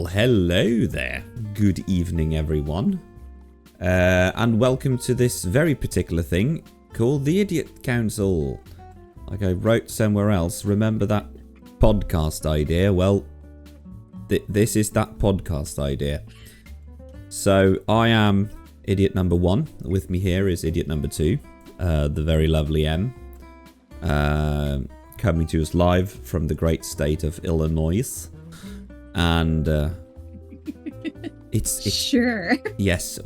Well, hello there. Good evening, everyone. And welcome to this very particular thing called the Idiot Council. Like I wrote somewhere else, remember that podcast idea? Well, this is that podcast idea. So, I am Idiot number 1. With me here is Idiot number 2, the very lovely Em. Coming to us live from the great state of Illinois. And it's sure. Yes,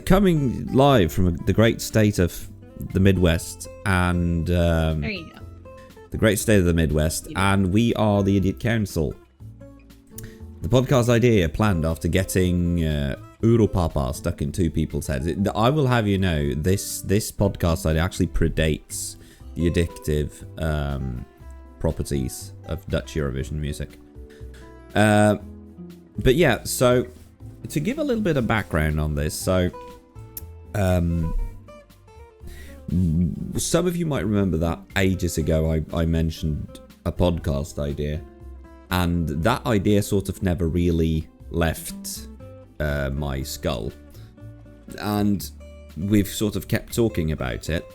coming live from the great state of the Midwest, and there you go. The great state of the Midwest, and we are the Idiot Council. The podcast idea planned after getting Europapa stuck in two people's heads. I will have you know, this podcast idea actually predates the addictive properties of Dutch Eurovision music. But yeah, so to give a little bit of background on this, so some of you might remember that ages ago I mentioned a podcast idea, and that idea sort of never really left my skull, and we've sort of kept talking about it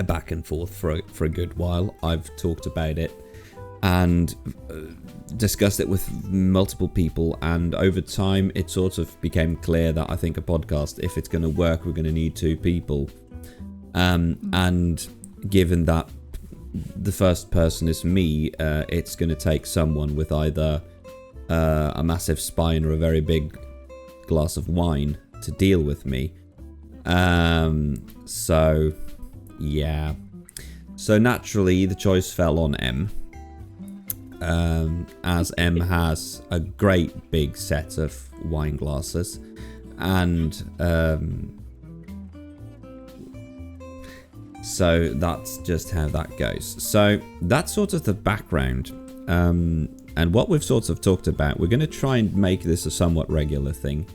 back and forth for a good while. I've talked about it and discussed it with multiple people, and over time it sort of became clear that I think a podcast, if it's going to work, we're going to need two people, and given that the first person is me, it's going to take someone with either a massive spine or a very big glass of wine to deal with me. So yeah, so naturally the choice fell on Em. As Em has a great big set of wine glasses, and so that's just how that goes. So that's sort of the background, and what we've sort of talked about. We're going to try and make this a somewhat regular thing.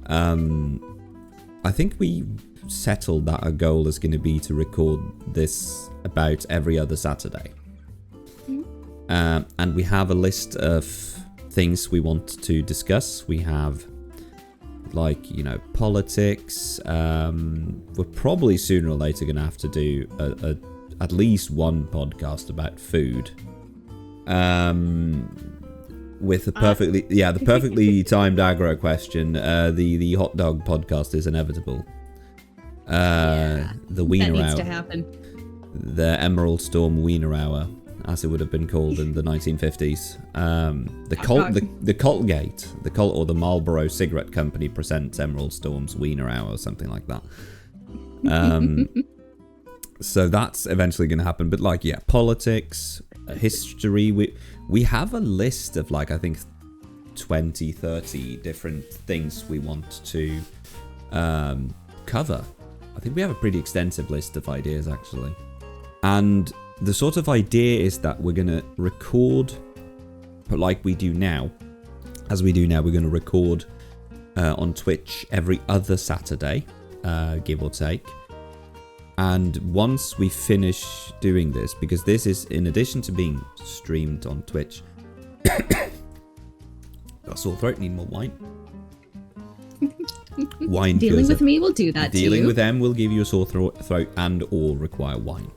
I think we settled that our goal is going to be to record this about every other Saturday. And we have a list of things we want to discuss. We have, like, you know, politics. We're probably sooner or later going to have to do at least one podcast about food. With the perfectly timed aggro question. The hot dog podcast is inevitable. The Wiener That needs Hour. to happen. The Emerald Storm Wiener Hour, as it would have been called in the 1950s. The Colgate, or the Marlboro Cigarette Company presents Emerald Storm's Wiener Hour, or something like that. So that's eventually going to happen. But like, yeah, politics, history. We have a list of, like, I think 20, 30 different things we want to cover. I think we have a pretty extensive list of ideas, actually. And the sort of idea is that we're going to record, but like we do now, we're going to record on Twitch every other Saturday, give or take. And once we finish doing this, because this is in addition to being streamed on Twitch, got a sore throat, need more wine. Wine. Dealing with me will do that to you. Dealing with them will give you a sore throat and or require wine.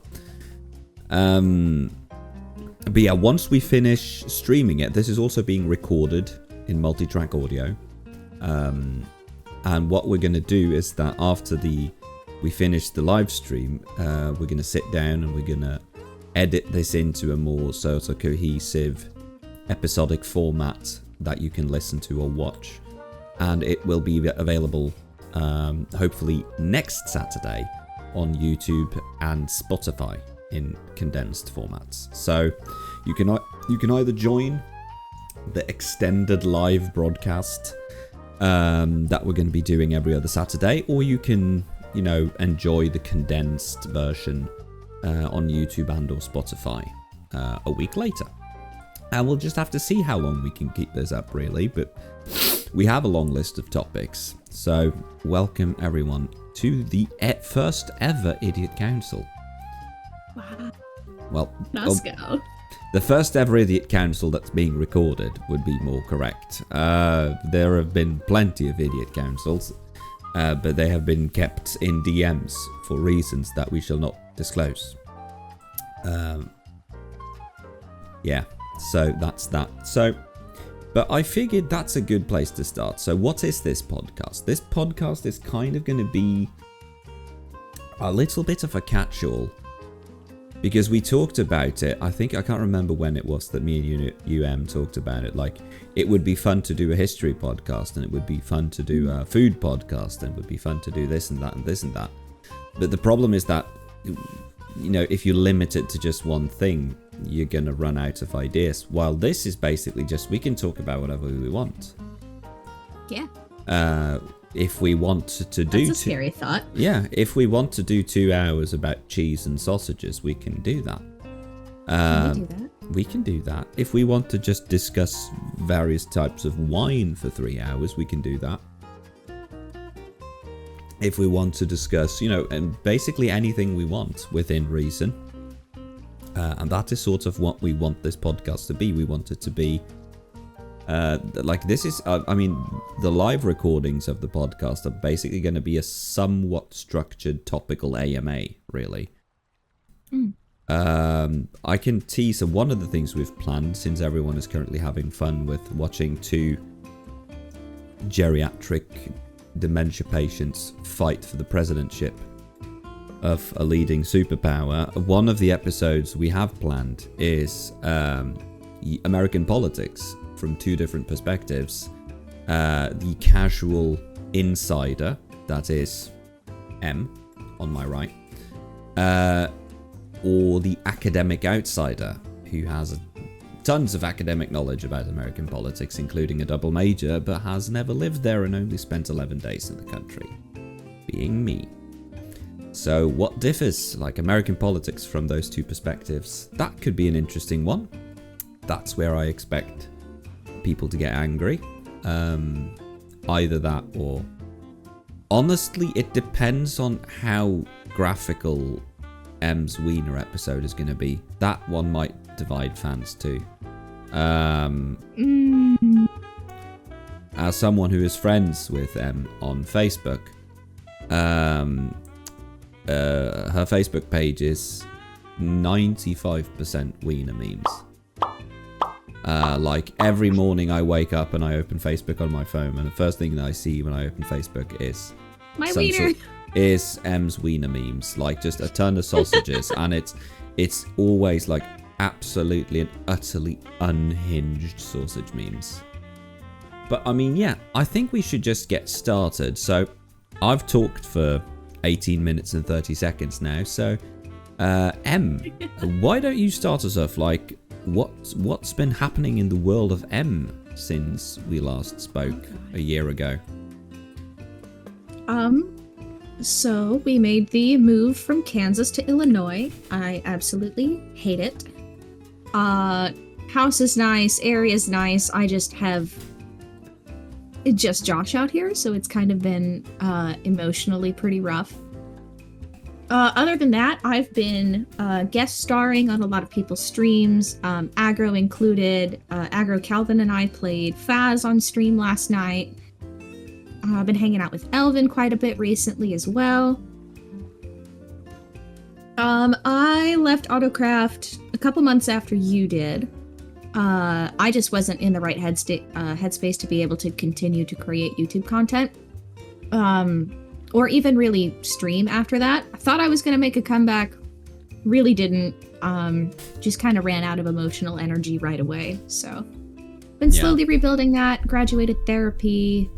But yeah, once we finish streaming it, this is also being recorded in multi-track audio. And what we're going to do is that after we finish the live stream, we're going to sit down and we're going to edit this into a more sort of cohesive episodic format that you can listen to or watch. And it will be available hopefully next Saturday on YouTube and Spotify in condensed formats. So you can either join the extended live broadcast that we're going to be doing every other Saturday, or you can, you know, enjoy the condensed version on YouTube and or Spotify a week later. And we'll just have to see how long we can keep this up, really, but we have a long list of topics. So welcome everyone to the first ever Idiot Council. Wow. Well, Let's go. The first ever Idiot Council that's being recorded would be more correct. There have been plenty of Idiot Councils, but they have been kept in DMs for reasons that we shall not disclose. Yeah, so that's that. So, but I figured that's a good place to start. So what is this podcast? This podcast is kind of going to be a little bit of a catch-all. Because we talked about it, I can't remember when it was that me and you talked about it. Like, it would be fun to do a history podcast, and it would be fun to do a food podcast, and it would be fun to do this and that and this and that. But the problem is that, if you limit it to just one thing, you're going to run out of ideas. While this is basically just, we can talk about whatever we want. Yeah. If we want to do... That's a scary thought. Yeah, if we want to do 2 hours about cheese and sausages, we can do that. Can we do that? We can do that. If we want to just discuss various types of wine for 3 hours, we can do that. If we want to discuss, and basically anything we want within reason. And that is sort of what we want this podcast to be. We want it to be... this is, the live recordings of the podcast are basically going to be a somewhat structured topical AMA, really. I can tease one of the things we've planned, since everyone is currently having fun with watching 2 geriatric dementia patients fight for the presidentship of a leading superpower. One of the episodes we have planned is American politics, from 2 different perspectives. The casual insider, that is Em, on my right, or the academic outsider, who has tons of academic knowledge about American politics, including a double major, but has never lived there and only spent 11 days in the country, being me. So what differs, American politics from those 2 perspectives? That could be an interesting one. That's where I expect people to get angry. Either that, or honestly, it depends on how graphical Em's Wiener episode is going to be. That one might divide fans too. As someone who is friends with Em on Facebook, her Facebook page is 95% Wiener memes. Every morning I wake up and I open Facebook on my phone, and the first thing that I see when I open Facebook is my wiener. Is Em's Wiener memes, just a ton of sausages, and it's always absolutely and utterly unhinged sausage memes. But I think we should just get started. So I've talked for 18 minutes and 30 seconds now. So Em, why don't you start us off? What's been happening in the world of Em since we last spoke a year ago? So we made the move from Kansas to Illinois. I absolutely hate it. House is nice, area's nice. I just have just Josh out here, so it's kind of been emotionally pretty rough. Other than that, I've been guest starring on a lot of people's streams, Aggro included. Aggro Calvin and I played Faz on stream last night. I've been hanging out with Elvin quite a bit recently as well. I left Autocraft a couple months after you did. I just wasn't in the right headspace to be able to continue to create YouTube content. Or even really stream after that. I thought I was going to make a comeback. Really didn't. Just kind of ran out of emotional energy right away. So, been slowly rebuilding that. Graduated therapy.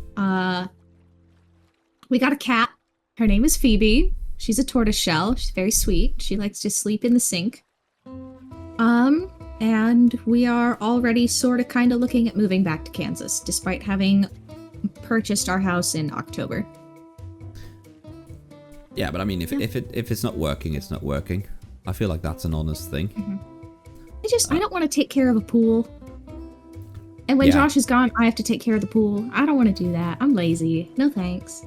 We got a cat. Her name is Phoebe. She's a tortoiseshell. She's very sweet. She likes to sleep in the sink. And we are already sort of kind of looking at moving back to Kansas, despite having purchased our house in October. Yeah, but if it's not working, it's not working. I feel like that's an honest thing. Mm-hmm. I don't want to take care of a pool. And when Josh is gone, I have to take care of the pool. I don't want to do that. I'm lazy. No thanks.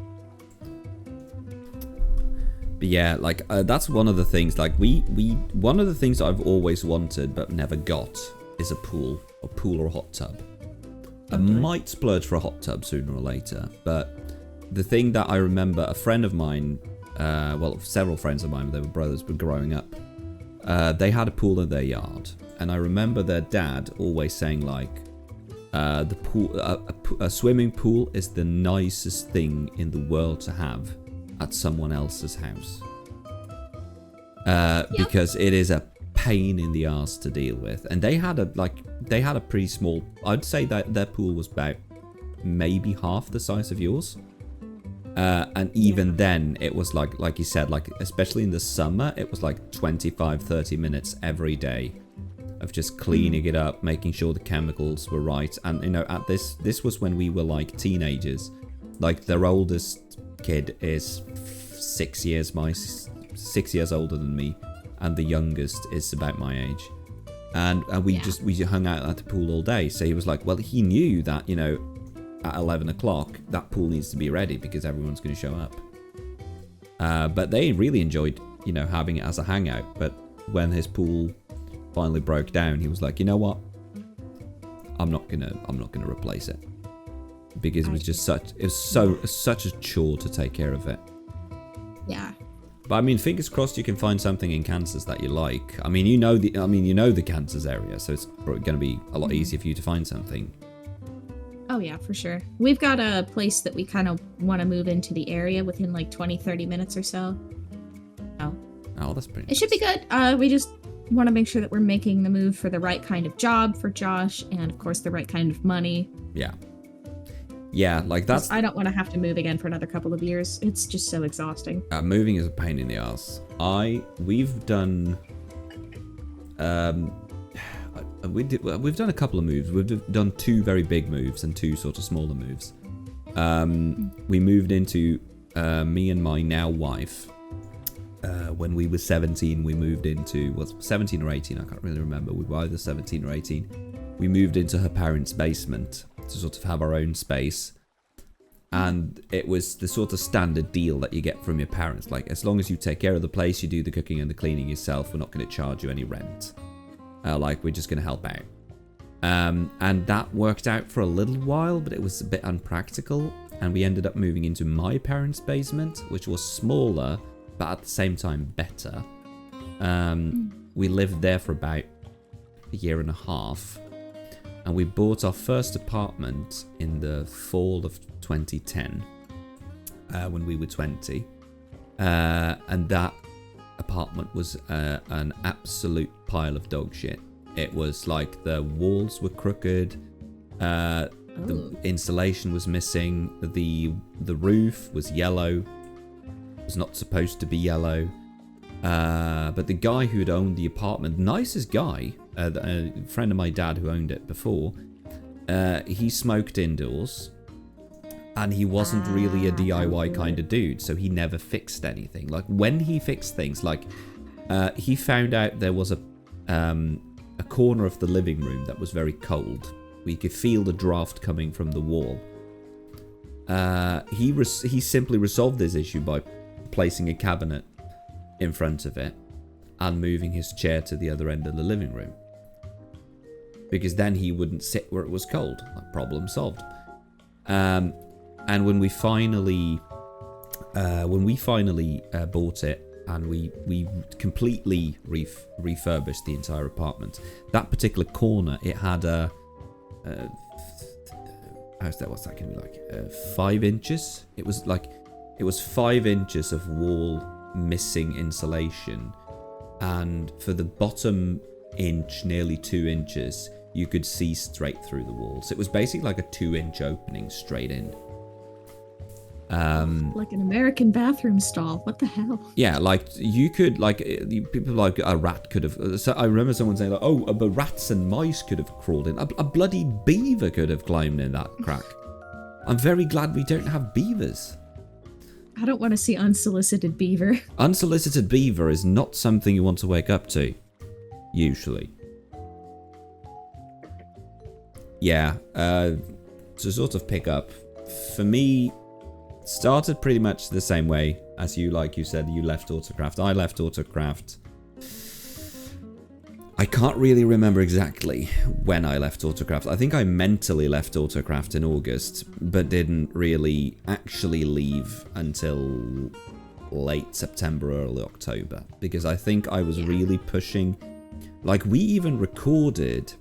But yeah, like that's one of the things. Like one of the things I've always wanted but never got is a pool or a hot tub. I might splurge for a hot tub sooner or later, but the thing that I remember, a friend of mine, well, several friends of mine, they were brothers, but growing up, they had a pool in their yard, and I remember their dad always saying like, the pool, a swimming pool is the nicest thing in the world to have at someone else's house, because it is a pain in the arse to deal with. And they had a pretty small, I'd say that their pool was about maybe half the size of yours, and even then it was like you said, like especially in the summer, it was like 25-30 minutes every day of just cleaning it up, making sure the chemicals were right. And you know, at this was when we were like teenagers. Like their oldest kid is 6 years older than me, and the youngest is about my age. And we hung out at the pool all day. So he was like, well, he knew that, you know, at 11 o'clock that pool needs to be ready because everyone's going to show up. But they really enjoyed, you know, having it as a hangout. But when his pool finally broke down, he was like, you know what, I'm not gonna replace it, because it was just such a chore to take care of it. Yeah. But I mean, fingers crossed you can find something in Kansas that you like. I mean, you know the Kansas area, so it's probably going to be a lot easier for you to find something. Oh yeah, for sure. We've got a place that we kind of want to move into the area within like 20-30 minutes or so. Oh, that's pretty nice. It should be good. We just want to make sure that we're making the move for the right kind of job for Josh, and of course the right kind of money. Yeah, like that's... I don't want to have to move again for another couple of years. It's just so exhausting. Moving is a pain in the ass. We've done we've done a couple of moves. We've done 2 very big moves and 2 sort of smaller moves. We moved into me and my now wife. When we were 17, we moved into, 17 or 18, I can't really remember. We were either 17 or 18. We moved into her parents' basement to sort of have our own space. And it was the sort of standard deal that you get from your parents. Like, as long as you take care of the place, you do the cooking and the cleaning yourself, we're not going to charge you any rent. Like, we're just going to help out. And that worked out for a little while, but it was a bit unpractical. And we ended up moving into my parents' basement, which was smaller, but at the same time better. We lived there for about a year and a half, and we bought our first apartment in the fall of 2010, when we were 20, and that apartment was an absolute pile of dog shit. It was like the walls were crooked, the insulation was missing, the roof was yellow. Was not supposed to be yellow, but the guy who'd owned the apartment, nicest guy, a friend of my dad who owned it before, he smoked indoors, and he wasn't really a DIY kind of dude, so he never fixed anything. Like, when he fixed things, like he found out there was a corner of the living room that was very cold. We could feel the draft coming from the wall. He simply resolved this issue by placing a cabinet in front of it and moving his chair to the other end of the living room, because then he wouldn't sit where it was cold. Problem solved. And when we finally bought it and we completely refurbished the entire apartment, that particular corner, it had a what's that gonna be like, 5 inches. It was 5 inches of wall missing insulation, and for the bottom inch, nearly 2 inches, you could see straight through the walls. It was basically like a 2-inch opening straight in. Like an American bathroom stall. What the hell? Yeah, like you could, like, people like a rat could have. So I remember someone saying, like, "Oh, but rats and mice could have crawled in. A bloody beaver could have climbed in that crack." I'm very glad we don't have beavers. I don't want to see unsolicited beaver. Unsolicited beaver is not something you want to wake up to, usually. Yeah, to sort of pick up, for me, started pretty much the same way as you said, you left Autocraft. I left Autocraft. I can't really remember exactly when I left Autocraft. I think I mentally left Autocraft in August, but didn't really actually leave until late September, early October, because I think I was really pushing. Like, we even recorded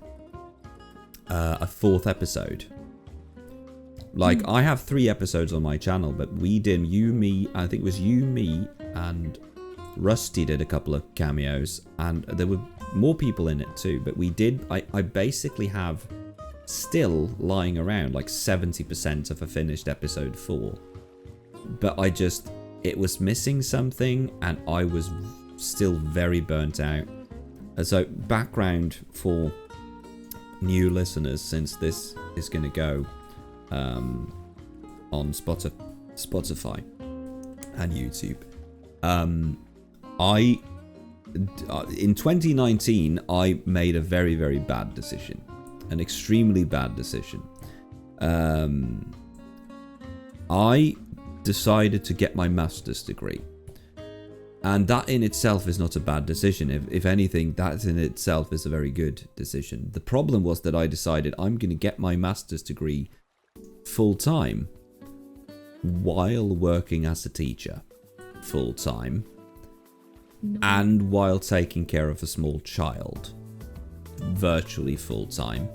a 4th episode. Like, I have 3 episodes on my channel, but we did, I think it was you, me, and Rusty did a couple of cameos, and there were more people in it too, but I basically have still lying around like 70% of a finished episode 4, but it was missing something, and I was still very burnt out. So, background for new listeners, since this is going to go on Spotify and YouTube. In 2019, I made a very, very bad decision. An extremely bad decision. I decided to get my master's degree. And that in itself is not a bad decision. If anything, that in itself is a very good decision. The problem was that I decided I'm going to get my master's degree full-time while working as a teacher full-time. No. And while taking care of a small child, virtually full-time,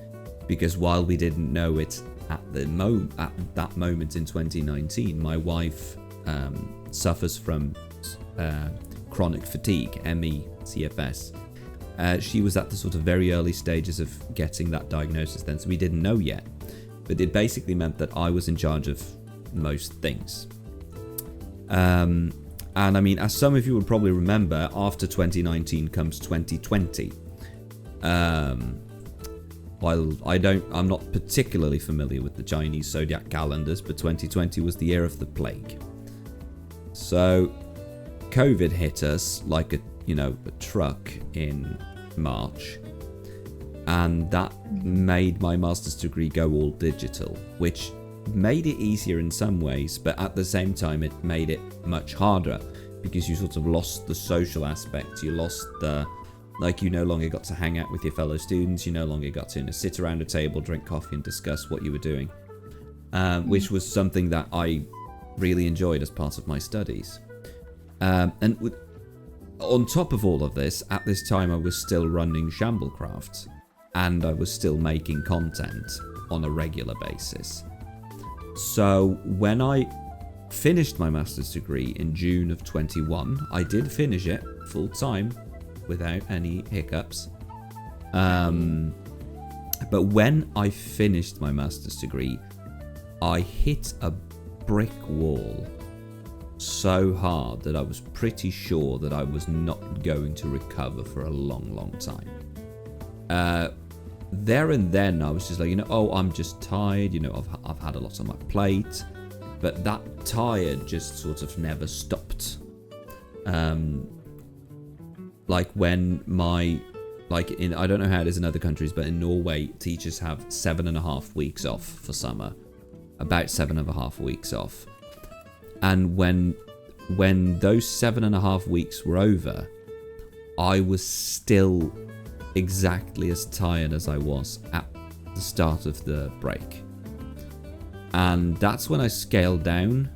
because while we didn't know it at that moment in 2019, my wife suffers from chronic fatigue, ME, CFS. She was at the sort of very early stages of getting that diagnosis then, so we didn't know yet. But it basically meant that I was in charge of most things. And I mean, as some of you would probably remember, after 2019 comes 2020. While I'm not particularly familiar with the Chinese zodiac calendars, but 2020 was the year of the plague. So, COVID hit us like a truck in March, and that made my master's degree go all digital, which made it easier in some ways, but at the same time it made it much harder, because you sort of lost the social aspect. You lost you no longer got to hang out with your fellow students. You no longer got to sit around a table, drink coffee, and discuss what you were doing, which was something that I really enjoyed as part of my studies. And on top of all of this, at this time I was still running Shamblecraft, and I was still making content on a regular basis. So when I finished my master's degree in June of 21, I did finish it full time without any hiccups. But when I finished my master's degree, I hit a brick wall so hard that I was pretty sure that I was not going to recover for a long, long time. There and then I was just like, I'm just tired, I've had a lot on my plate, but that tired just sort of never stopped. I don't know how it is in other countries, but in Norway, teachers have 7.5 weeks off for summer, about 7.5 weeks off. And when those 7.5 weeks were over, I was still exactly as tired as I was at the start of the break. And that's when I scaled down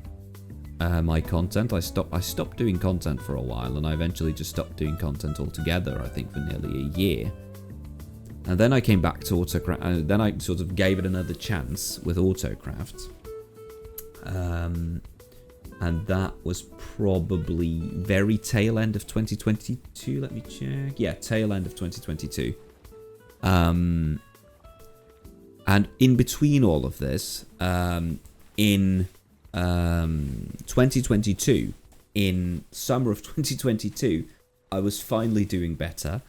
my content. I stopped doing content for a while, and I eventually just stopped doing content altogether, I think for nearly a year. And then I came back to Autocraft, and then I sort of gave it another chance with Autocraft. And that was probably very tail end of 2022. Let me check. Yeah, tail end of 2022. And in between all of this, in 2022, in summer of 2022, I was finally doing better.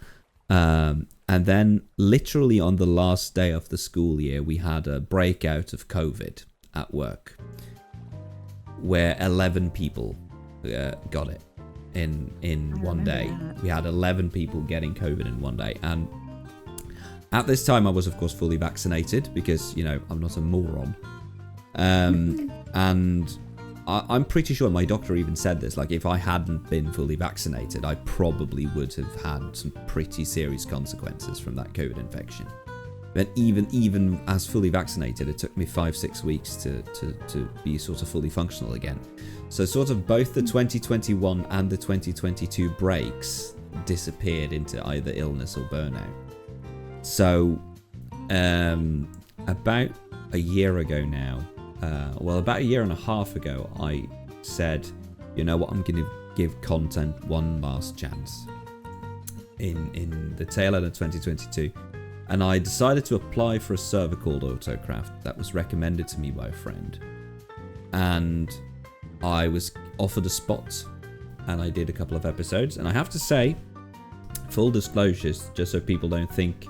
And then literally on the last day of the school year, we had a breakout of COVID at work, where 11 people got it in one day. That. We had 11 people getting COVID in one day. And at this time, I was, of course, fully vaccinated because, I'm not a moron. And I'm pretty sure my doctor even said this. Like, if I hadn't been fully vaccinated, I probably would have had some pretty serious consequences from that COVID infection. But even as fully vaccinated, it took me 5-6 weeks to be sort of fully functional again. So sort of both the 2021 and the 2022 breaks disappeared into either illness or burnout. So about a year ago now, about a year and a half ago, I said, you know what, I'm going to give content one last chance in the tail end of 2022. And I decided to apply for a server called Autocraft that was recommended to me by a friend. And I was offered a spot, and I did a couple of episodes. And I have to say, full disclosures, just so people don't think,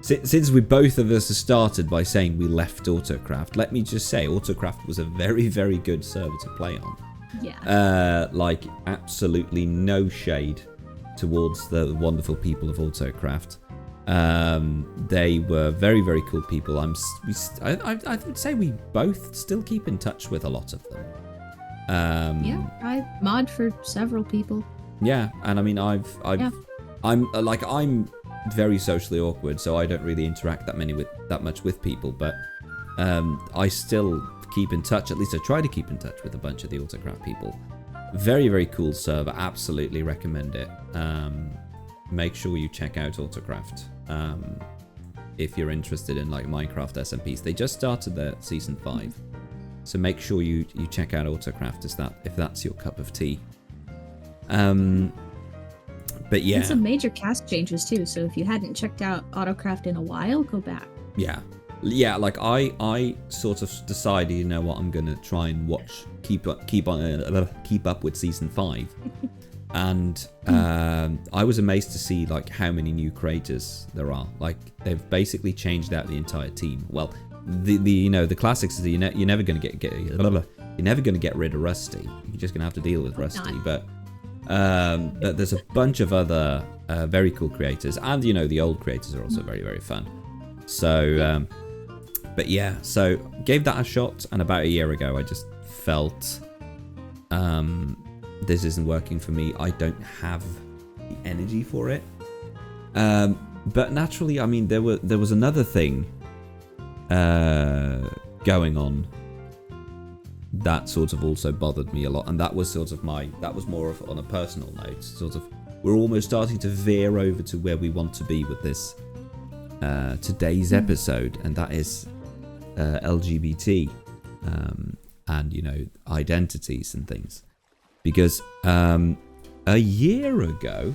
since we both of us have started by saying we left Autocraft, let me just say Autocraft was a very, very good server to play on. Yeah. Like, absolutely no shade towards the wonderful people of Autocraft. They were very, very cool people. I would say we both still keep in touch with a lot of them. Yeah, I mod for several people. Yeah, and I mean, I'm very socially awkward, so I don't really interact that much with people. But I still keep in touch. At least I try to keep in touch with a bunch of the Autocraft people. Very, very cool server. Absolutely recommend it. Make sure you check out Autocraft if you're interested in like Minecraft SMPs. They just started their season 5, so make sure you check out Autocraft if that's your cup of tea. But yeah, and some major cast changes too. So if you hadn't checked out Autocraft in a while, go back. Yeah. Like I sort of decided, you know what, I'm gonna try and keep up with season 5. And I was amazed to see like how many new creators there are. Like, they've basically changed out the entire team. Well, the classics is that you're never going to get rid of Rusty. You're just going to have to deal with Rusty. But there's a bunch of other very cool creators, and the old creators are also very, very fun. So but yeah, so gave that a shot, and about a year ago I just felt this isn't working for me. I don't have the energy for it. But naturally, I mean, there was another thing going on that sort of also bothered me a lot, and that was more of on a personal note. Sort of, we're almost starting to veer over to where we want to be with this today's episode, and that is LGBT and identities and things. Because a year ago,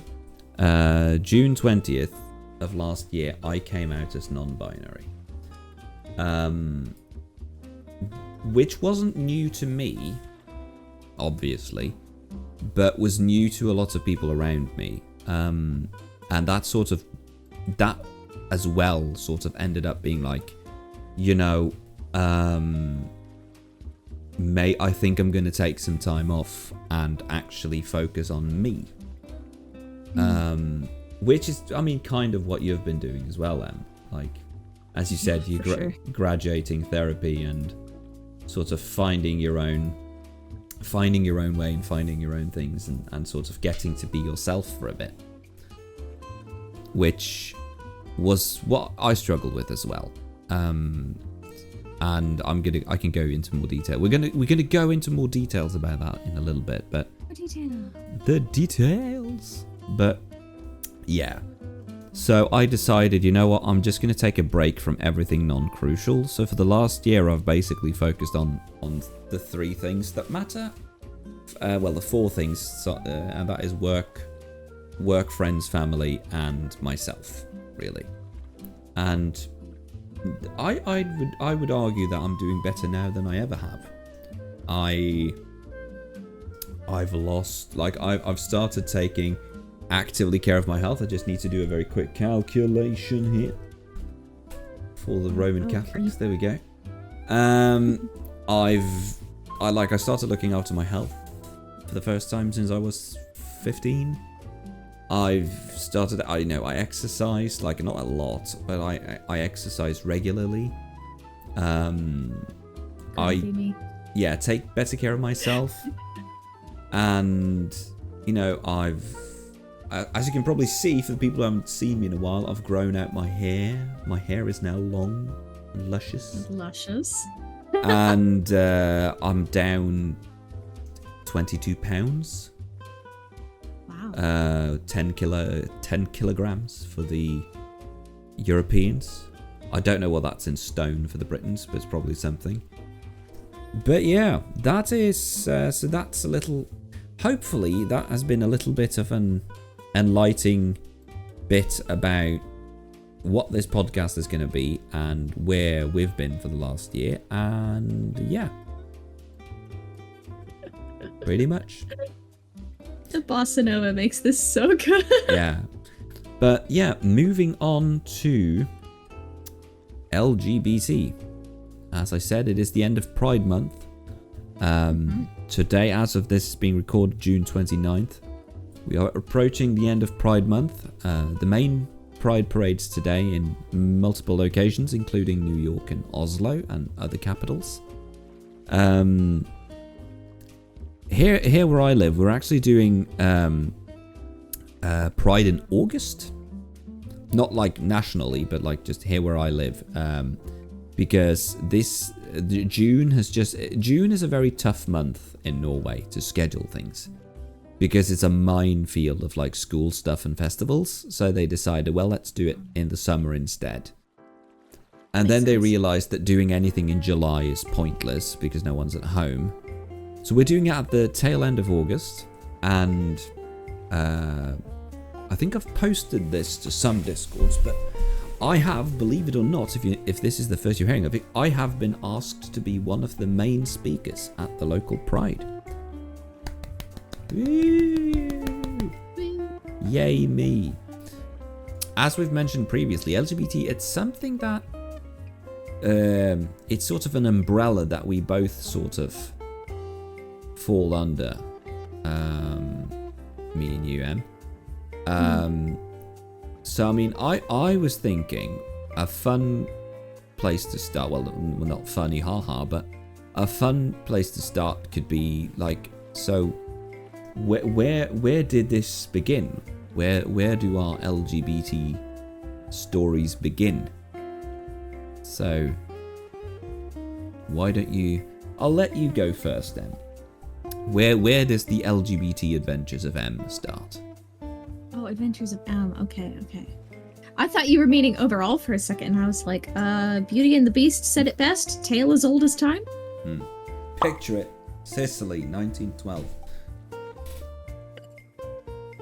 June 20th of last year, I came out as non-binary. Which wasn't new to me, obviously, but was new to a lot of people around me. And that as well sort of ended up being like, I think I'm going to take some time off and actually focus on me. Which is, I mean, kind of what you've been doing as well, Em. Like, as you said, you're graduating therapy and sort of finding your own way and finding your own things and sort of getting to be yourself for a bit. Which was what I struggled with as well. And I can go into more detail. We're gonna go into more details about that in a little bit, but the details. But yeah, so I decided, you know what, I'm just gonna take a break from everything non-crucial. So for the last year, I've basically focused on the 3 things that matter. The 4 things, and that is work, friends, family, and myself, really. And I would argue that I'm doing better now than I ever have. I've started taking actively care of my health. I just need to do a very quick calculation here for the Roman Catholics. There we go. I started looking after my health for the first time since I was 15. I've started, I exercise, like, not a lot, but I exercise regularly. take better care of myself. And, you know, as you can probably see, for the people who haven't seen me in a while, I've grown out my hair. My hair is now long and luscious. And I'm down 22 pounds. Wow. 10 kilograms for the Europeans. I don't know what that's in stone for the Britons, but it's probably something. But yeah, that is, so that's a little, hopefully that has been a little bit of an enlightening bit about what this podcast is going to be and where we've been for the last year. And yeah, pretty much. The bossa nova makes this so good. Yeah. But yeah, moving on to LGBT. As I said, it is the end of Pride Month. Today, as of this being recorded, June 29th, we are approaching the end of Pride Month. The main Pride parades today in multiple locations, including New York and Oslo and other capitals. Here where I live, we're actually doing Pride in August. Not like nationally, but like just here where I live. Because June is a very tough month in Norway to schedule things. Because it's a minefield of like school stuff and festivals. So they decided, well, let's do it in the summer instead. And then they realized that doing anything in July is pointless because no one's at home. So we're doing it at the tail end of August. And I think I've posted this to some Discords, but I have, believe it or not, if this is the first you're hearing of it, I have been asked to be one of the main speakers at the local Pride. Woo! Yay me. As we've mentioned previously, LGBT, it's something that it's sort of an umbrella that we both sort of fall under. Me and you, Em. So I mean, I was thinking a fun place to start. Well, not funny, haha, but a fun place to start could be like, so where did this begin? Where do our LGBT stories begin? So why don't you? I'll let you go first, Em. Where does the LGBT adventures of Em start? Oh, Adventures of Em. Okay. I thought you were meaning overall for a second, and I was like, Beauty and the Beast said it best. Tale as old as time. Picture it. Sicily, 1912.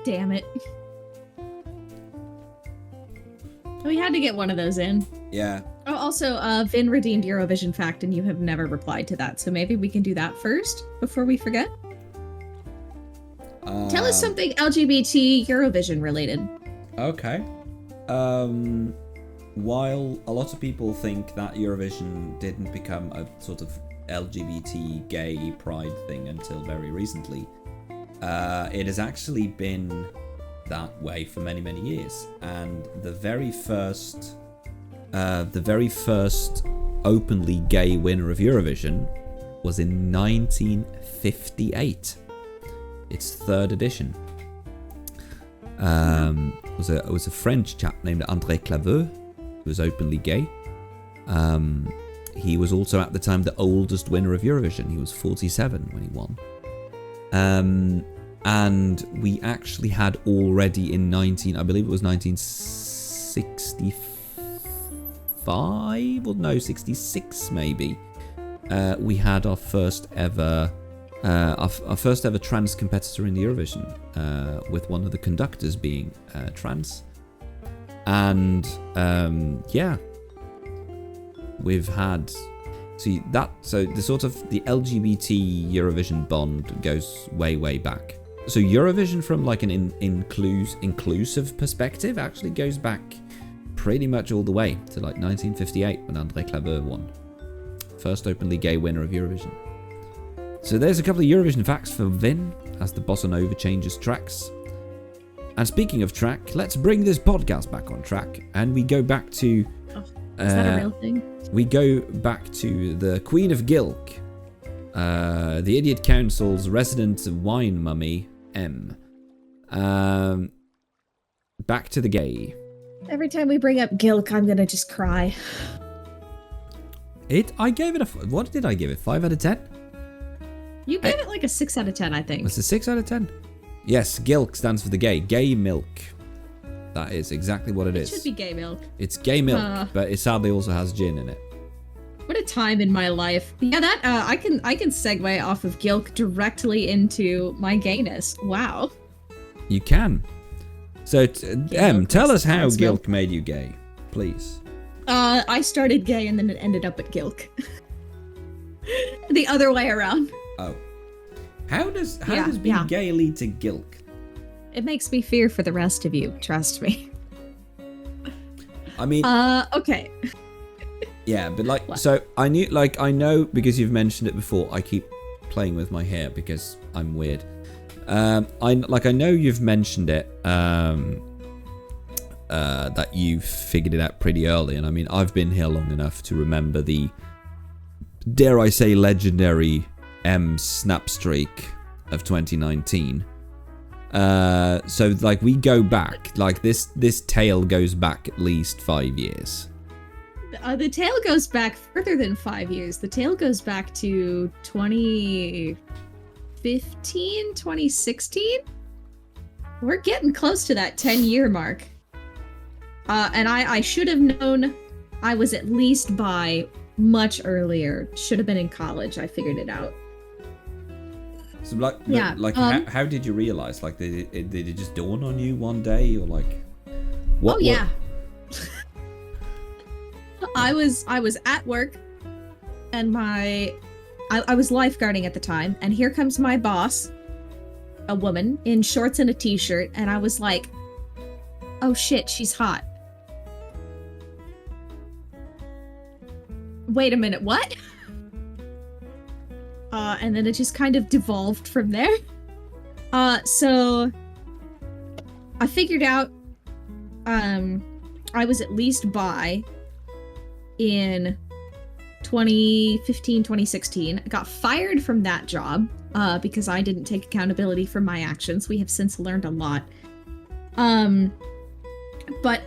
Damn it. We had to get one of those in. Yeah. Oh, also, Vin redeemed Eurovision fact, and you have never replied to that, so maybe we can do that first before we forget. Tell us something LGBT Eurovision related. Okay. While a lot of people think that Eurovision didn't become a sort of LGBT gay pride thing until very recently, it has actually been that way for many, many years. And the very first openly gay winner of Eurovision was in 1958. Its third edition. It was a French chap named André Claveux, who was openly gay. He was also at the time the oldest winner of Eurovision. He was 47 when he won. And we actually had already in 1965, or no, 66 maybe. We had our first ever trans competitor in the Eurovision, with one of the conductors being trans. And yeah, we've had so the sort of the LGBT Eurovision bond goes way back. So Eurovision from like an inclusive perspective actually goes back pretty much all the way to like 1958 when André Claveux won, first openly gay winner of Eurovision. So there's a couple of Eurovision facts for Vin as the bossa nova changes tracks. And speaking of track, let's bring this podcast back on track, and we go back to. Is that a real thing? We go back to the Queen of Gilk, The Idiot Council's resident wine mummy, Em. Back to the gay. Every time we bring up Gilk, I'm gonna just cry. I gave it what did I give it? 5 out of 10? You gave it like a 6 out of 10, I think. It's a 6 out of 10. Yes, Gilk stands for the gay. Gay milk. That is exactly what it is. It should be gay milk. It's gay milk, but it sadly also has gin in it. What a time in my life. Yeah, that I can segue off of Gilk directly into my gayness. Wow. You can. So, Em, tell us how Gilk made you gay, please. I started gay and then it ended up at Gilk. The other way around. Oh. How does being gay lead to Gilk? It makes me fear for the rest of you, trust me. I mean... okay. Yeah, but so I know because you've mentioned it before, I keep playing with my hair because I'm weird. I know you've mentioned it, that you figured it out pretty early, and I mean, I've been here long enough to remember the, dare I say, legendary M snap streak of 2019. So we go back, this tale goes back at least 5 years. The tale goes back further than 5 years. The tale goes back to 2015, 2016. We're getting close to that 10-year mark. And I should have known I was at least bi much earlier. Should have been in college. I figured it out. So how did you realize? Did it just dawn on you one day, or what? Oh yeah. I was at work, and I was lifeguarding at the time, and here comes my boss, a woman in shorts and a t-shirt, and I was like, oh shit, she's hot. Wait a minute, what? And then it just kind of devolved from there. So I figured out I was at least bi in 2015, 2016. I got fired from that job because I didn't take accountability for my actions. We have since learned a lot. But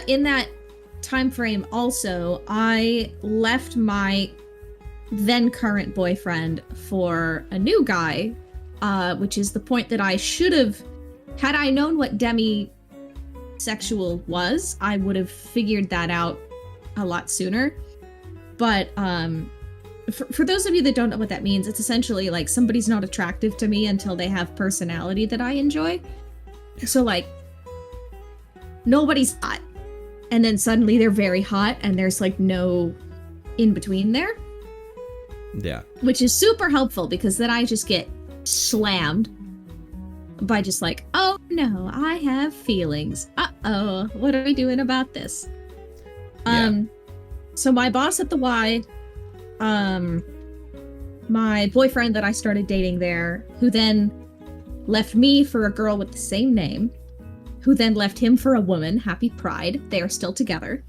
in that time frame also, I left my then current boyfriend for a new guy, which is the point that I should have, had I known what demisexual was, I would have figured that out a lot sooner. But for those of you that don't know what that means, it's essentially like somebody's not attractive to me until they have personality that I enjoy. So nobody's hot, and then suddenly they're very hot, and there's no in between there. Yeah. Which is super helpful, because then I just get slammed by just oh no, I have feelings. Uh-oh, what are we doing about this? Yeah. So my boss at the Y, my boyfriend that I started dating there, who then left me for a girl with the same name, who then left him for a woman, happy Pride, they are still together.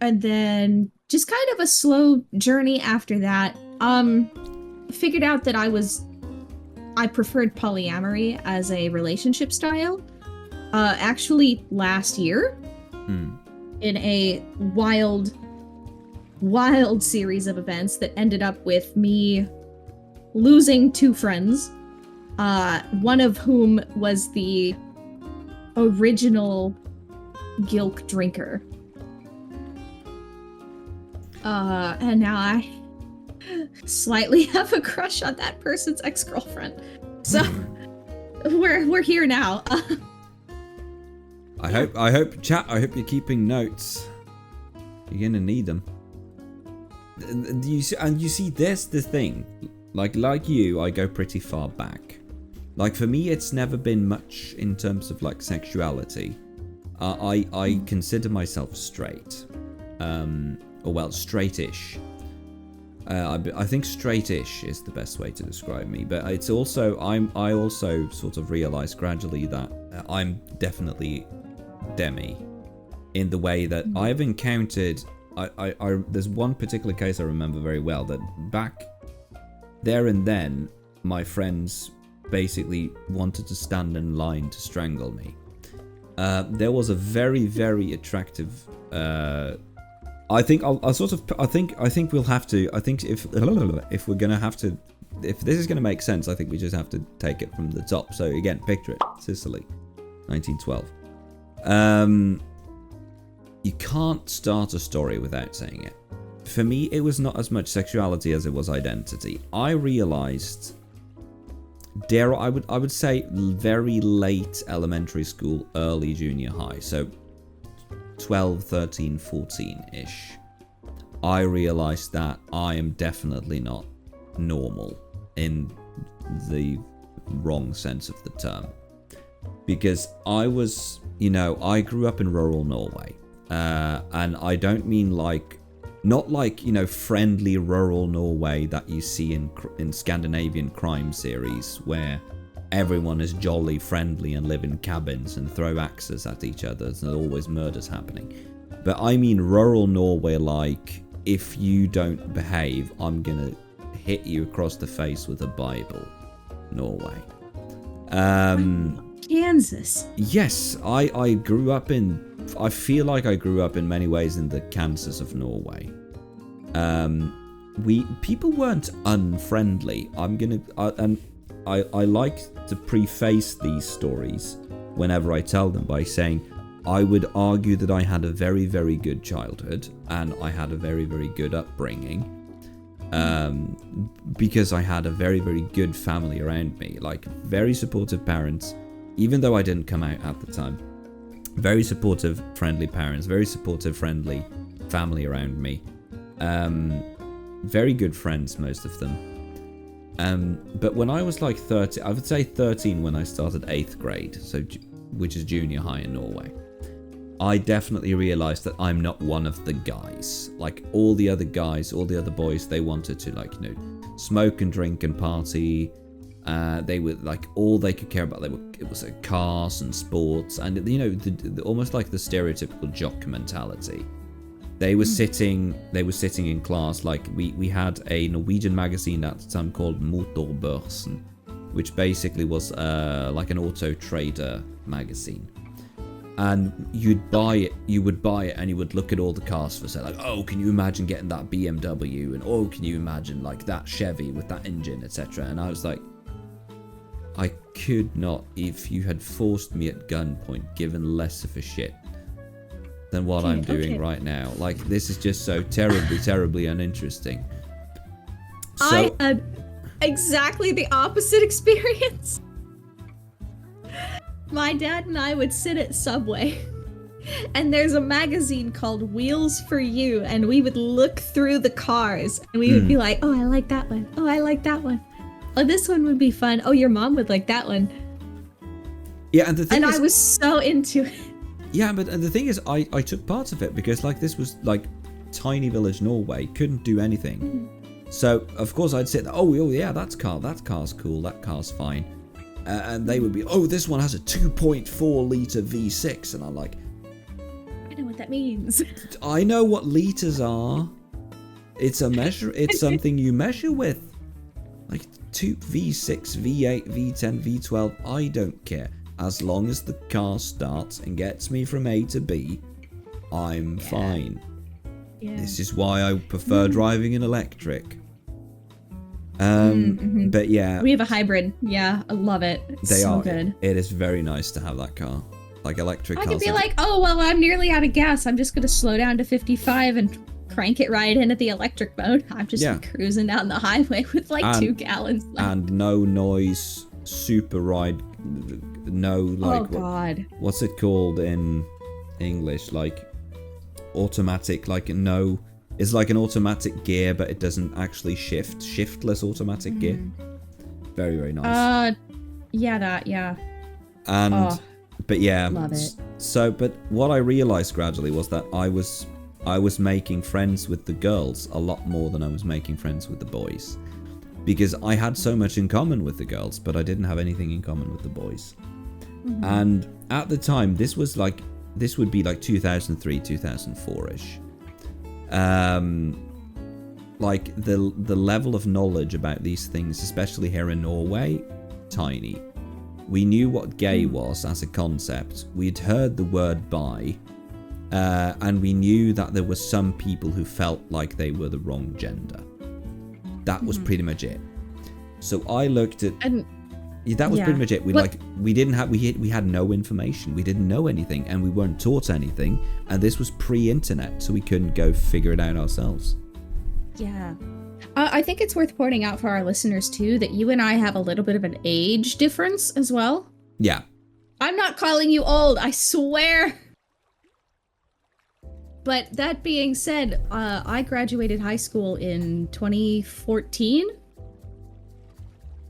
And then just kind of a slow journey after that. Figured out that I preferred polyamory as a relationship style. Actually last year, in a wild series of events that ended up with me losing 2 friends, one of whom was the original Gilk drinker. And now I slightly have a crush on that person's ex-girlfriend. So we're here now. I hope you're keeping notes. You're gonna need them. You see, there's the thing. Like you, I go pretty far back. For me, it's never been much in terms of sexuality. I consider myself straight. Straight-ish. I think straight-ish is the best way to describe me. But it's also I also sort of realized gradually that I'm definitely demi, in the way that I've encountered there's one particular case I remember very well, that back there and then, my friends basically wanted to stand in line to strangle me. There was a very, very attractive. I think we'll have to. I think if we're gonna have to, if this is gonna make sense, I think we just have to take it from the top. So again, picture it: Sicily, 1912. You can't start a story without saying it. For me, it was not as much sexuality as it was identity. I realized, I would say very late elementary school, early junior high, so 12, 13, 14-ish, I realized that I am definitely not normal in the wrong sense of the term. Because I was, I grew up in rural Norway. And I don't mean not like, friendly rural Norway that you see in Scandinavian crime series, where everyone is jolly friendly and live in cabins and throw axes at each other and there's always murders happening. But I mean rural Norway, like, if you don't behave, I'm gonna hit you across the face with a Bible. Norway. Kansas. Yes, I grew up in. I feel like I grew up in many ways in the Kansas of Norway. People weren't unfriendly. I like to preface these stories whenever I tell them by saying I would argue that I had a very, very good childhood and I had a very, very good upbringing. Because I had a very, very good family around me, like very supportive parents, even though I didn't come out at the time. Very supportive, friendly parents, very supportive, friendly family around me. Very good friends, most of them. But when I was like 13, I would say 13 when I started 8th grade, which is junior high in Norway, I definitely realized that I'm not one of the guys. Like all the other guys, all the other boys, they wanted to smoke and drink and party. They were like, all they could care about, it was cars and sports and almost like the stereotypical jock mentality. They were sitting in class, like we had a Norwegian magazine at the time called Motorbørsen, which basically was like an auto trader magazine. And you would buy it and you would look at all the cars for sale, like, oh, can you imagine getting that BMW, and oh, can you imagine like that Chevy with that engine, etc. And I was like, I could not, if you had forced me at gunpoint, given less of a shit than what I'm doing right now. Like, this is just so terribly, terribly uninteresting. So, I had exactly the opposite experience. My dad and I would sit at Subway, and there's a magazine called Wheels for You, and we would look through the cars, and we would be like, oh, I like that one. Oh, I like that one. Oh, this one would be fun. Oh, your mom would like that one. Yeah, and the thing is, I was so into it. Yeah, but the thing is, I took part of it because like this was like tiny village Norway, couldn't do anything. So of course I'd sit there, oh yeah, that car's cool, that car's fine. And they would be, oh, this one has a 2.4 litre V6, and I'm like, I know what that means. I know what litres are. It's a measure. It's something you measure with. Like 2 V6, V8, V10, V12. I don't care. As long as the car starts and gets me from A to B, I'm fine. Yeah. This is why I prefer driving an electric. But yeah, we have a hybrid. Yeah, I love it. It's so good. It is very nice to have that car, like electric cars. I could be like, oh well, I'm nearly out of gas. I'm just gonna slow down to 55 and crank it right in at the electric mode. I'm just cruising down the highway with like 2 gallons left. And no noise, super ride, no like. Oh God. What's it called in English? Like automatic, like no. It's like an automatic gear, but it doesn't actually shift. Shiftless automatic gear. Very, very nice. Yeah. And, but yeah. Love it. So, but what I realized gradually was that I was making friends with the girls a lot more than I was making friends with the boys. Because I had so much in common with the girls, but I didn't have anything in common with the boys. And at the time, this would be like 2003, 2004-ish. Like the level of knowledge about these things, especially here in Norway, tiny. We knew what gay was as a concept. We'd heard the word bi, and we knew that there were some people who felt like they were the wrong gender. That was pretty much it. So I looked at, and that was pretty much it. We had no information. We didn't know anything, and we weren't taught anything. And this was pre-internet, so we couldn't go figure it out ourselves. Yeah. I think it's worth pointing out for our listeners, too, that you and I have a little bit of an age difference as well. Yeah. I'm not calling you old, I swear. But that being said, I graduated high school in 2014.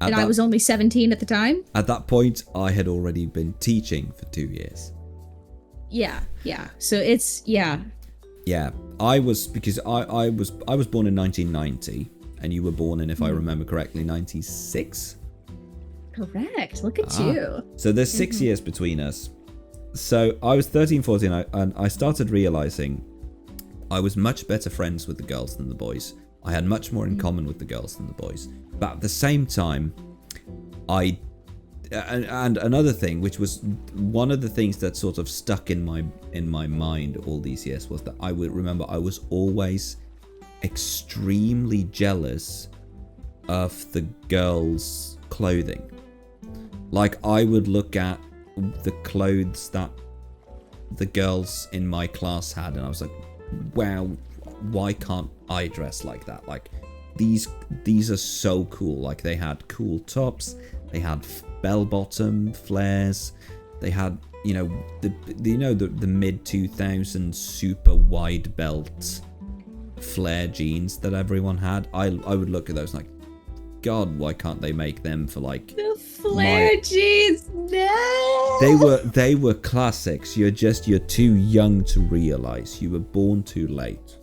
And I was only 17 at the time. At that point, I had already been teaching for 2 years. Yeah. So it's, yeah. Yeah, I was born in 1990, and you were born in, if I remember correctly, 96. Correct. Look at you. So there's 6 years between us. So I was 13, 14, and I started realizing I was much better friends with the girls than the boys. I had much more in common with the girls than the boys. But at the same time, and another thing, which was one of the things that sort of stuck in my mind all these years, was that I would remember I was always extremely jealous of the girls' clothing. Like, I would look at the clothes that the girls in my class had, and I was like, wow, why can't I dress like that? Like, these are so cool. Like, they had cool tops, they had bell-bottom flares, they had, the mid-2000s super wide belt flare jeans that everyone had. I would look at those like, God, why can't they make them for like the flare jeans? No, they were classics. You're too young to realize. You were born too late.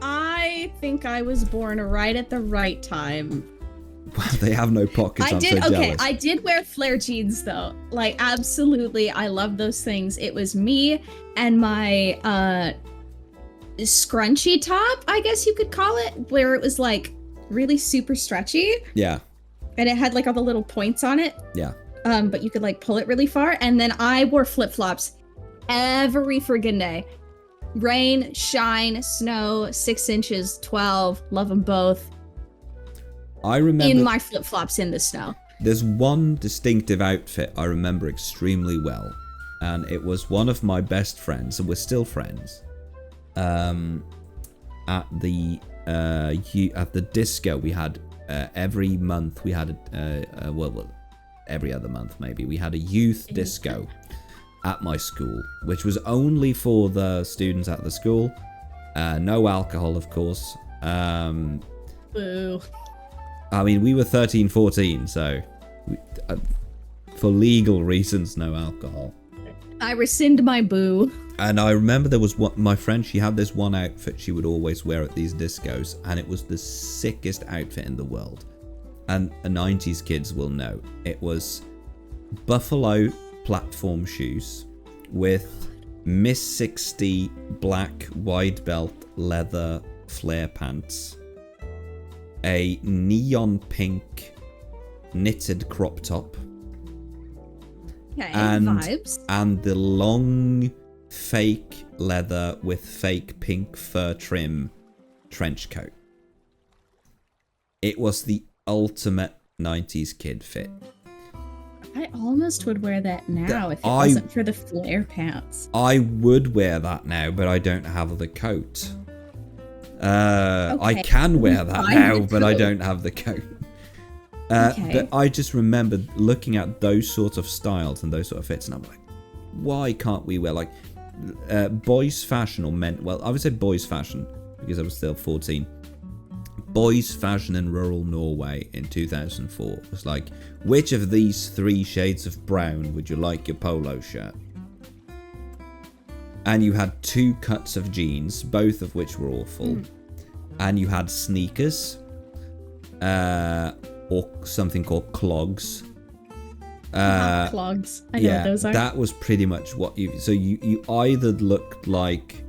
I think I was born right at the right time. Wow, they have no pockets. I'm so jealous. I did wear flare jeans though. Like, absolutely, I love those things. It was me and my scrunchy top, I guess you could call it, where it was like really super stretchy. Yeah. And it had like all the little points on it. Yeah. But you could like pull it really far. And then I wore flip-flops every friggin' day. Rain, shine, snow, 6 inches, 12, love them both. I remember in my flip-flops in the snow. There's one distinctive outfit I remember extremely well, and it was one of my best friends, and we're still friends. At the disco, we had every month we had every other month maybe we had a youth disco at my school, which was only for the students at the school. No alcohol, of course. Boo. I mean, we were 13, 14, so for legal reasons, no alcohol. I rescind my boo. And I remember there was my friend, she had this one outfit she would always wear at these discos, and it was the sickest outfit in the world. And the 90s kids will know. It was buffalo platform shoes with Miss 60 black wide belt leather flare pants, a neon pink knitted crop top, vibes, and the long fake leather with fake pink fur trim trench coat. It was the ultimate 90s kid fit. I almost would wear that now if it wasn't for the flare pants. I would wear that now, but I don't have the coat. I can wear that now, but I don't have the coat. But I just remember looking at those sort of styles and those sort of fits, and I'm like, why can't we wear like boys fashion, or men? Well, I would say boys fashion because I was still 14. Boys fashion in rural Norway in 2004 was like, which of these 3 shades of brown would you like your polo shirt? And you had 2 cuts of jeans, both of which were awful. And you had sneakers, or something called clogs. Clogs. I know what those are. That was pretty much what you... So you either looked like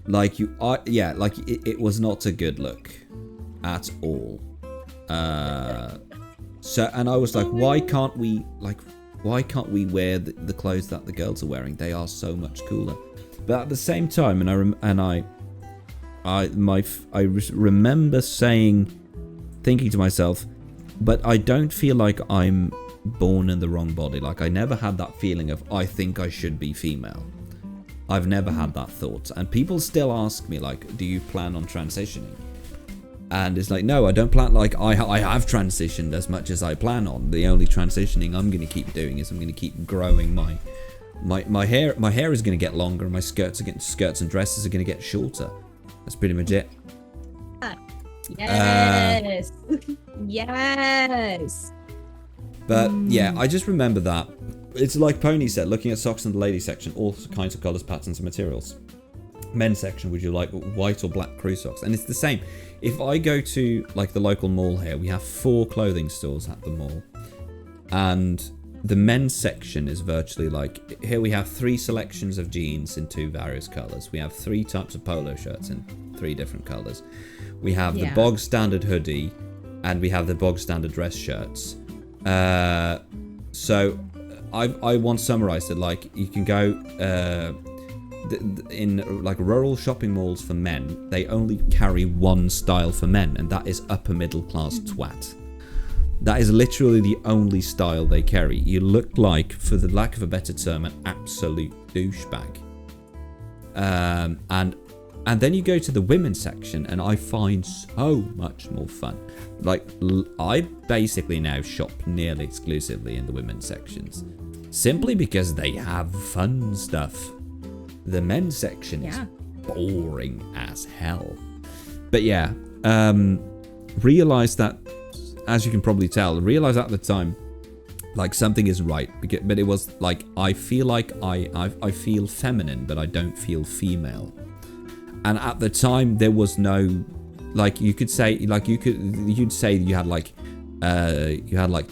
Like you are, yeah, like it was not a good look at all. So, and I was like, why can't we wear the clothes that the girls are wearing? They are so much cooler. But at the same time, I remember thinking to myself, but I don't feel like I'm born in the wrong body. Like, I never had that feeling of, I think I should be female. I've never had that thought. And people still ask me, like, do you plan on transitioning? And it's like, no, I don't plan. Like, I have transitioned as much as I plan on. The only transitioning I'm going to keep doing is I'm going to keep growing my hair. My hair is going to get longer, and my skirts and dresses are going to get shorter. That's pretty much it. Yes. Yes. But yeah, I just remember that. It's like Pony said, looking at socks in the ladies section, all kinds of colours, patterns and materials. Men's section, would you like white or black crew socks? And it's the same. If I go to like the local mall here, we have 4 clothing stores at the mall. And the men's section is virtually like, here we have 3 selections of jeans in 2 various colours. We have 3 types of polo shirts in 3 different colours. We have the bog standard hoodie, and we have the bog standard dress shirts. So I once summarized it like, you can go in like rural shopping malls for men, they only carry one style for men, and that is upper middle class twat. That is literally the only style they carry. You look like, for the lack of a better term, an absolute douchebag. And then you go to the women's section, and I find so much more fun. Like, I basically now shop nearly exclusively in the women's sections, simply because they have fun stuff. The men's section is boring as hell. But yeah, realize that, as you can probably tell, realize at the time, like, something is right. But it was like, I feel like I feel feminine, but I don't feel female. And at the time, there was no, like, you'd say you had like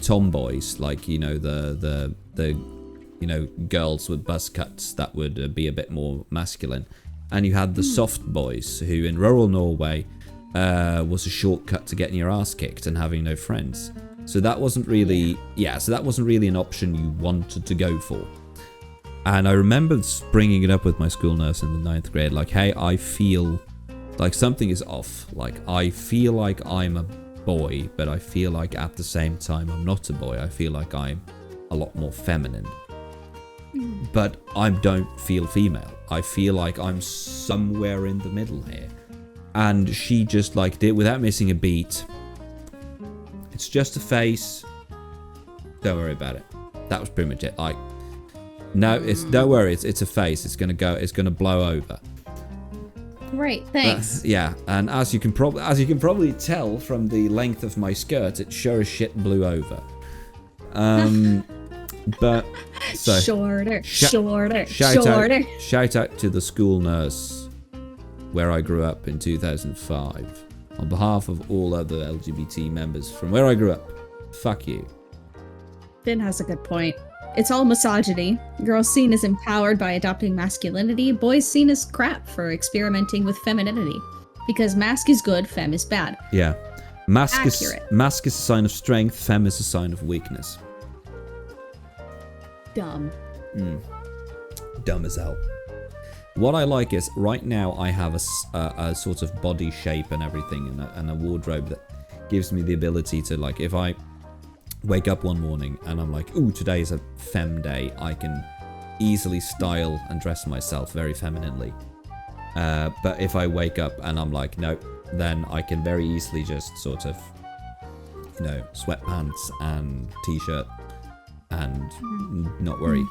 tomboys, like, you know, the you know, girls with buzz cuts that would be a bit more masculine, and you had the soft boys, who in rural Norway was a shortcut to getting your ass kicked and having no friends. So that wasn't really an option you wanted to go for. And I remember bringing it up with my school nurse in the 9th grade, like, hey, I feel like something is off. Like, I feel like I'm a boy, but I feel like at the same time I'm not a boy. I feel like I'm a lot more feminine. But I don't feel female. I feel like I'm somewhere in the middle here. And she just, like, did without missing a beat. It's just a face. Don't worry about it. That was pretty much it. Like, no, don't worry. It's a face. It's gonna blow over. Great, thanks. Yeah, and as you can probably tell from the length of my skirt, it sure as shit blew over. But so shorter. Shout out to the school nurse where I grew up in 2005. On behalf of all other LGBT members from where I grew up, fuck you. Finn has a good point. It's all misogyny. Girls seen as empowered by adopting masculinity, boys seen as crap for experimenting with femininity. Because mask is good, femme is bad. Yeah. Mask is a sign of strength, femme is a sign of weakness. Dumb. Dumb as hell. What I like is, right now I have a sort of body shape and everything, and a wardrobe that gives me the ability to, like, if I wake up one morning and I'm like, ooh, today is a femme day, I can easily style and dress myself very femininely. But if I wake up and I'm like, nope, then I can very easily just sort of, you know, sweatpants and t-shirt and not worry.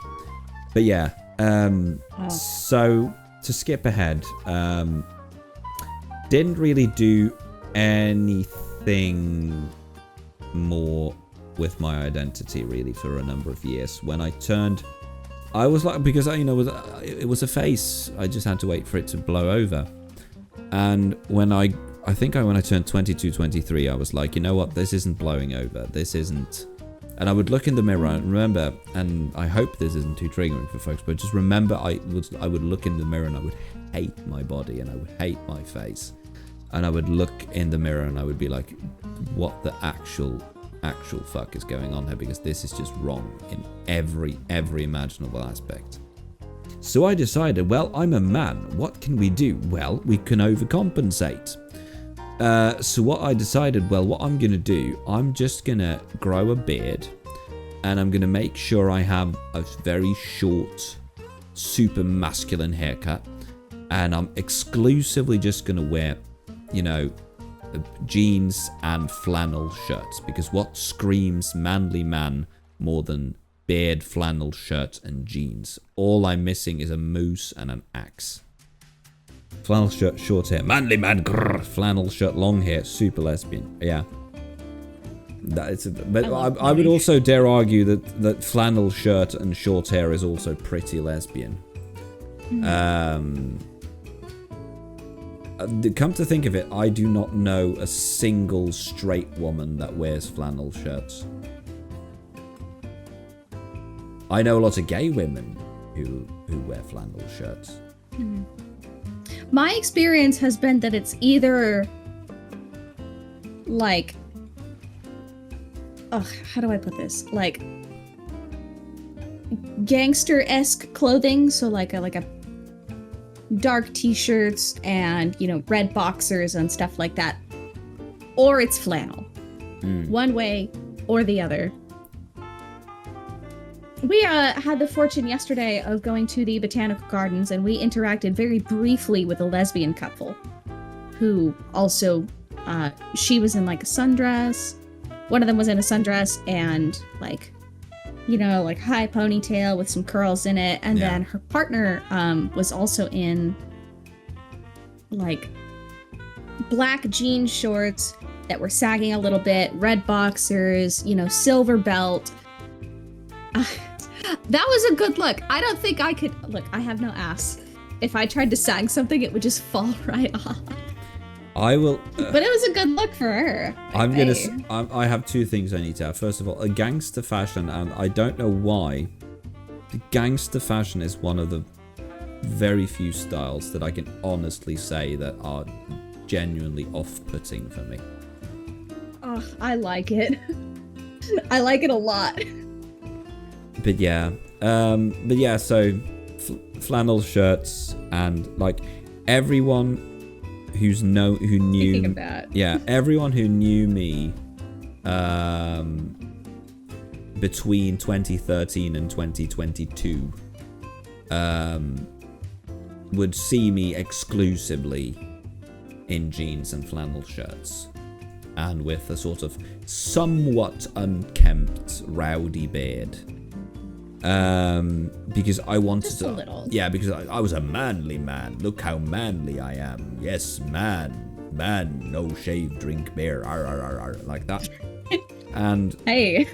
But yeah, so to skip ahead, didn't really do anything more with my identity really for a number of years. When I turned, I was like, because I, you know, it was a phase, I just had to wait for it to blow over. And when I turned 22, 23, I was like, you know what, this isn't blowing over, this isn't And I would look in the mirror and remember, and I hope this isn't too triggering for folks, but just remember I would look in the mirror and I would hate my body and I would hate my face. And I would look in the mirror and I would be like, what the actual fuck is going on here? Because this is just wrong in every imaginable aspect. So I decided, well, I'm a man. What can we do? Well, we can overcompensate. So what I decided, well, what I'm going to do, I'm just going to grow a beard and I'm going to make sure I have a very short, super masculine haircut. And I'm exclusively just going to wear, jeans and flannel shirts. Because what screams manly man more than beard, flannel shirt and jeans? All I'm missing is a moose and an axe. Flannel shirt, short hair, manly man, grrr, flannel shirt, long hair, super lesbian. Yeah. I would also dare argue that flannel shirt and short hair is also pretty lesbian. Come to think of it, I do not know a single straight woman that wears flannel shirts. I know a lot of gay women who wear flannel shirts. My experience has been that it's either like, how do I put this? Like gangster-esque clothing, so like a dark t-shirts and red boxers and stuff like that, or it's flannel. One way or the other. We had the fortune yesterday of going to the botanical gardens, and we interacted very briefly with a lesbian couple who also, she was in like a sundress. One of them was in a sundress and like high ponytail with some curls in it. And then her partner was also in like black jean shorts that were sagging a little bit, red boxers, silver belt. That was a good look. I don't think I could... Look, I have no ass. If I tried to sag something, it would just fall right off. I will... but it was a good look for her. I have two things I need to have. First of all, a gangster fashion, and I don't know why. The gangster fashion is one of the very few styles that I can honestly say that are genuinely off-putting for me. Oh, I like it. I like it a lot. But yeah, so flannel shirts and like everyone everyone who knew me between 2013 and 2022 would see me exclusively in jeans and flannel shirts and with a sort of somewhat unkempt rowdy beard. Because I wanted just to... a little. Yeah, because I was a manly man. Look how manly I am. Yes, man, no shave, drink beer, arr, arr, arr, arr, like that. And... Hey.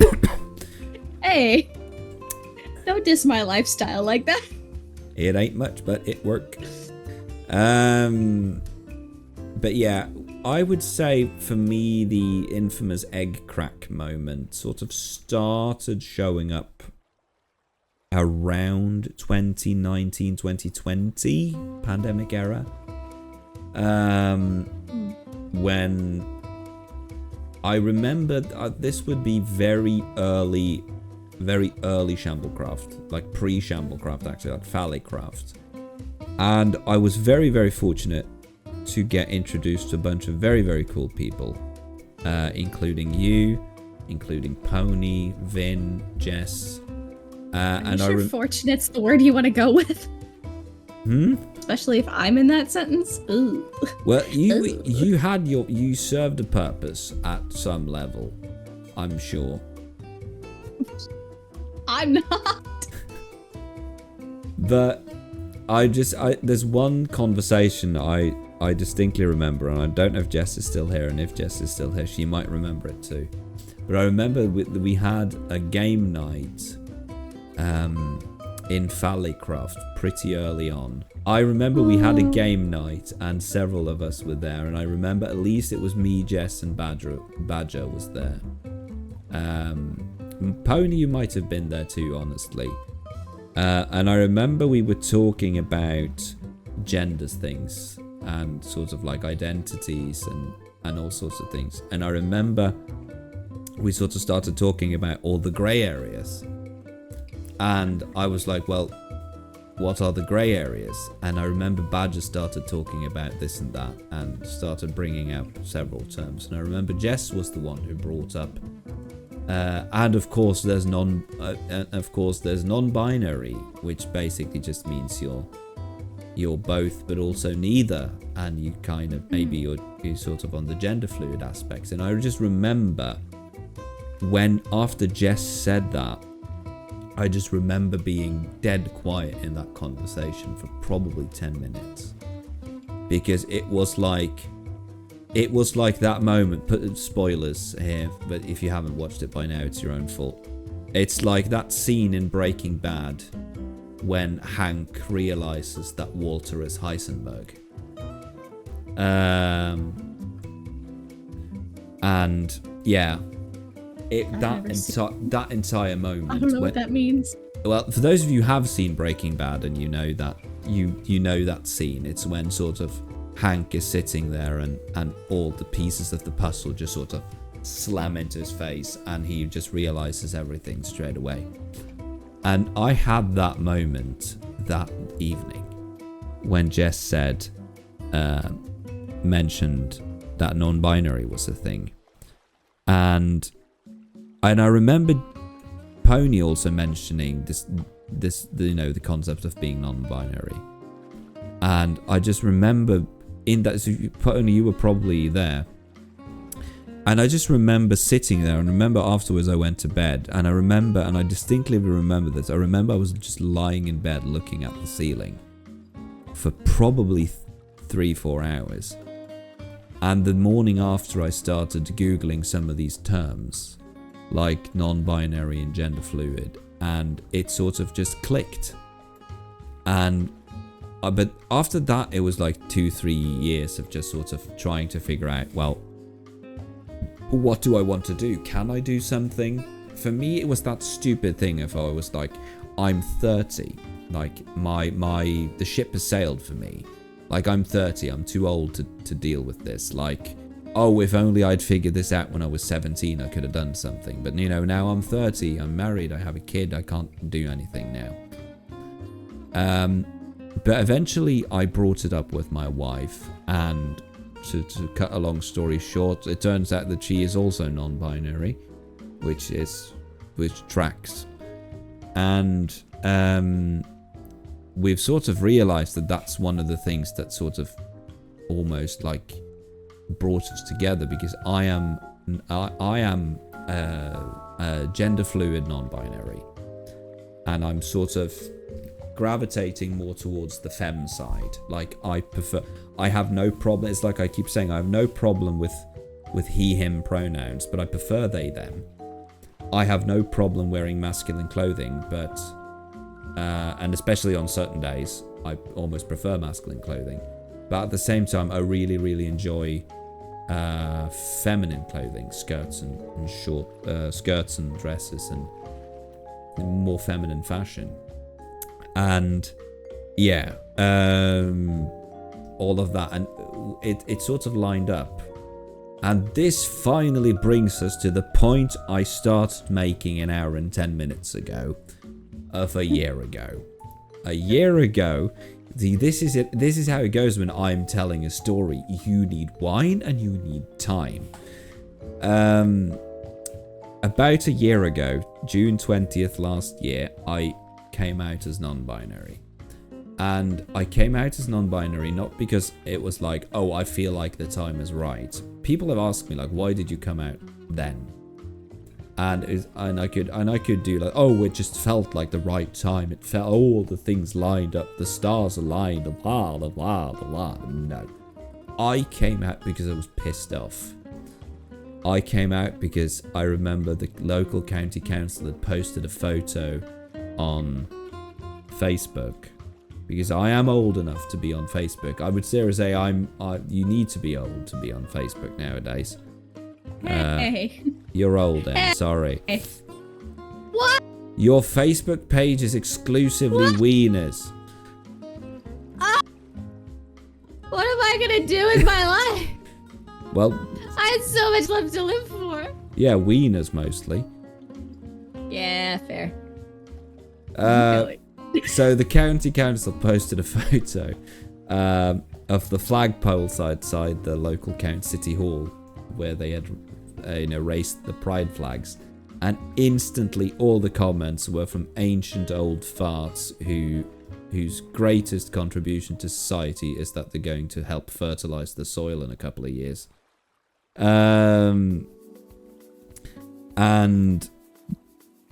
Hey. Don't diss my lifestyle like that. It ain't much, but it work. But yeah, I would say for me the infamous egg crack moment sort of started showing up around 2019, 2020 pandemic era. When I remember this would be very early Shamblecraft, like pre-Shamblecraft actually, like Phallicraft. And I was very, very fortunate to get introduced to a bunch of very, very cool people, including you, including Pony, Vin, Jess. I'm sure fortunate's the word you want to go with. Especially if I'm in that sentence. Ooh. Well, you served a purpose at some level, I'm sure. I'm not. But there's one conversation I distinctly remember, and I don't know if Jess is still here, and if Jess is still here, she might remember it too. But I remember we had a game night in Phallicraft pretty early on. I remember we had a game night and several of us were there, and I remember at least it was me, Jess, and Badger was there. Pony, you might have been there too, honestly. And I remember we were talking about genders things and sort of like identities and all sorts of things. And I remember we sort of started talking about all the grey areas. And I was like, well, what are the grey areas? And I remember Badger started talking about this and that and started bringing out several terms. And I remember Jess was the one who brought up and of course there's non-binary, which basically just means you're both but also neither, and you kind of maybe you're sort of on the gender fluid aspects. And I just remember when after Jess said that, I just remember being dead quiet in that conversation for probably 10 minutes, because it was like that moment. Put spoilers here, but if you haven't watched it by now, it's your own fault. It's like that scene in Breaking Bad when Hank realizes that Walter is Heisenberg. And yeah, that entire moment. I don't know what that means. Well, for those of you who have seen Breaking Bad and you know that you know that scene, it's when sort of Hank is sitting there and all the pieces of the puzzle just sort of slam into his face and he just realizes everything straight away. And I had that moment that evening when Jess said, mentioned that non-binary was a thing. And I remember Pony also mentioning this the concept of being non-binary. And I just remember in that, so Pony, you were probably there. And I just remember sitting there, and remember afterwards I went to bed, and I distinctly remember this. I remember I was just lying in bed looking at the ceiling for probably 3-4 hours. And the morning after, I started Googling some of these terms, like non-binary and gender fluid, and it sort of just clicked. And but after that, it was like 2-3 years of just sort of trying to figure out, well, what do I want to do? Can I do something? For me, it was that stupid thing if I was like, I'm 30, like the ship has sailed for me. Like, I'm 30, I'm too old to deal with this. Like, oh, if only I'd figured this out when I was 17, I could have done something. But, now I'm 30, I'm married, I have a kid, I can't do anything now. But eventually I brought it up with my wife, and to cut a long story short, it turns out that she is also non-binary, which tracks. And we've sort of realized that that's one of the things that sort of almost like brought us together, because I am gender fluid non-binary, and I'm sort of gravitating more towards the femme side. Like, I have no problem, it's like I keep saying, I have no problem with he him pronouns, but I prefer they them. I have no problem wearing masculine clothing, but and especially on certain days I almost prefer masculine clothing, but at the same time I really, really enjoy feminine clothing, skirts and short skirts and dresses and more feminine fashion. And yeah, all of that, and it sort of lined up. And this finally brings us to the point I started making an hour and 10 minutes ago of a year ago. A year ago, see, this is it. This is how it goes when I'm telling a story. You need wine and you need time. About a year ago, June 20th last year, I came out as non-binary. And I came out as non-binary not because it was like, oh, I feel like the time is right. People have asked me, like, why did you come out then? And I could do like, oh, it just felt like the right time. It felt, all the things lined up, the stars aligned, blah blah blah blah. No, I came out because I was pissed off. I came out because I remember the local county council had posted a photo on Facebook, because I am old enough to be on Facebook. I would seriously say you need to be old to be on Facebook nowadays. Hey. You're old, Em. Sorry. Your Facebook page is exclusively What? wieners. What am I gonna do with my life? Well, I had so much left to live for. yeah, wieners mostly. Yeah, fair. So the county council posted a photo of the flagpole outside the local county city hall where they had raised the pride flags, and instantly all the comments were from ancient old farts whose greatest contribution to society is that they're going to help fertilize the soil in a couple of years. And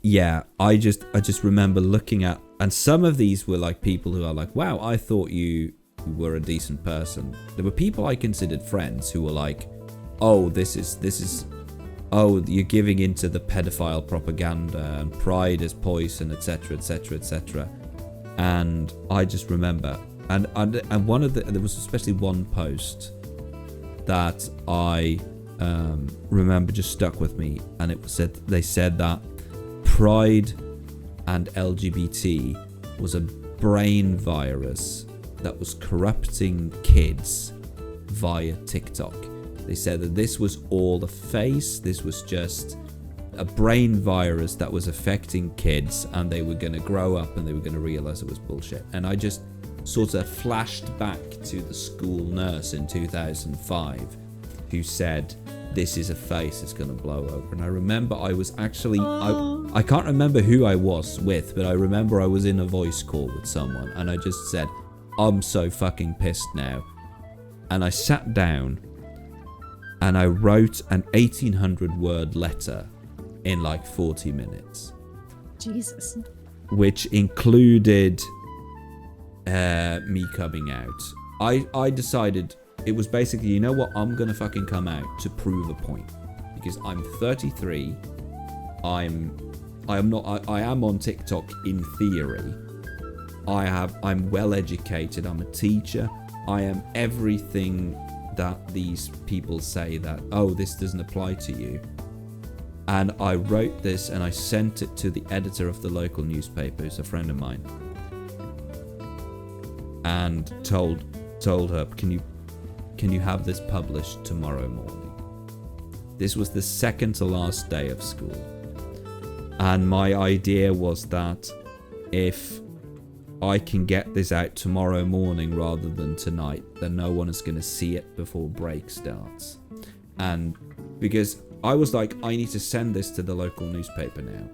yeah, I just remember looking at, and some of these were like people who are like, wow, I thought you were a decent person. There were people I considered friends who were like, oh, this is oh, you're giving into the pedophile propaganda and pride is poison, etc, etc, etc. And I just remember, and one of there was especially one post that I remember just stuck with me, and they said that pride and LGBT was a brain virus that was corrupting kids via TikTok. They said that this was all a face, this was just a brain virus that was affecting kids, and they were going to grow up and they were going to realize it was bullshit. And I just sort of flashed back to the school nurse in 2005 who said, this is a face that's going to blow over. And I remember I was actually, I can't remember who I was with, but I remember I was in a voice call with someone, and I just said, I'm so fucking pissed now. And I sat down and I wrote an 1800 word letter in like 40 minutes. Jesus. Which included me coming out. I decided, it was basically, you know what, I'm gonna fucking come out to prove a point. Because I'm 33, I am on TikTok in theory. I'm well educated, I'm a teacher, I am everything that these people say that, oh, this doesn't apply to you. And I wrote this and I sent it to the editor of the local newspaper, who's a friend of mine, and told her, can you have this published tomorrow morning? This was the second to last day of school, and my idea was that if I can get this out tomorrow morning rather than tonight, then no one is going to see it before break starts. And because I was like, I need to send this to the local newspaper now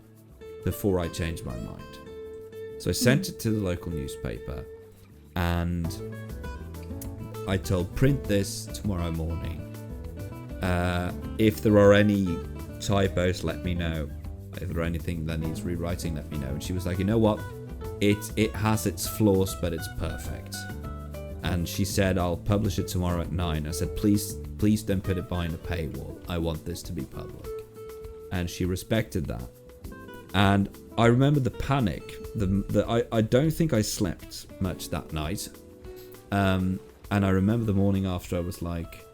before I change my mind. So I sent it to the local newspaper and I told, print this tomorrow morning. If there are any typos, let me know. If there are anything that needs rewriting, let me know. And she was like, you know what? It has its flaws, but it's perfect. And she said, I'll publish it tomorrow at 9. I said, please don't put it behind a paywall. I want this to be public. And she respected that. And I remember the panic. I don't think I slept much that night. And I remember the morning after, I was like,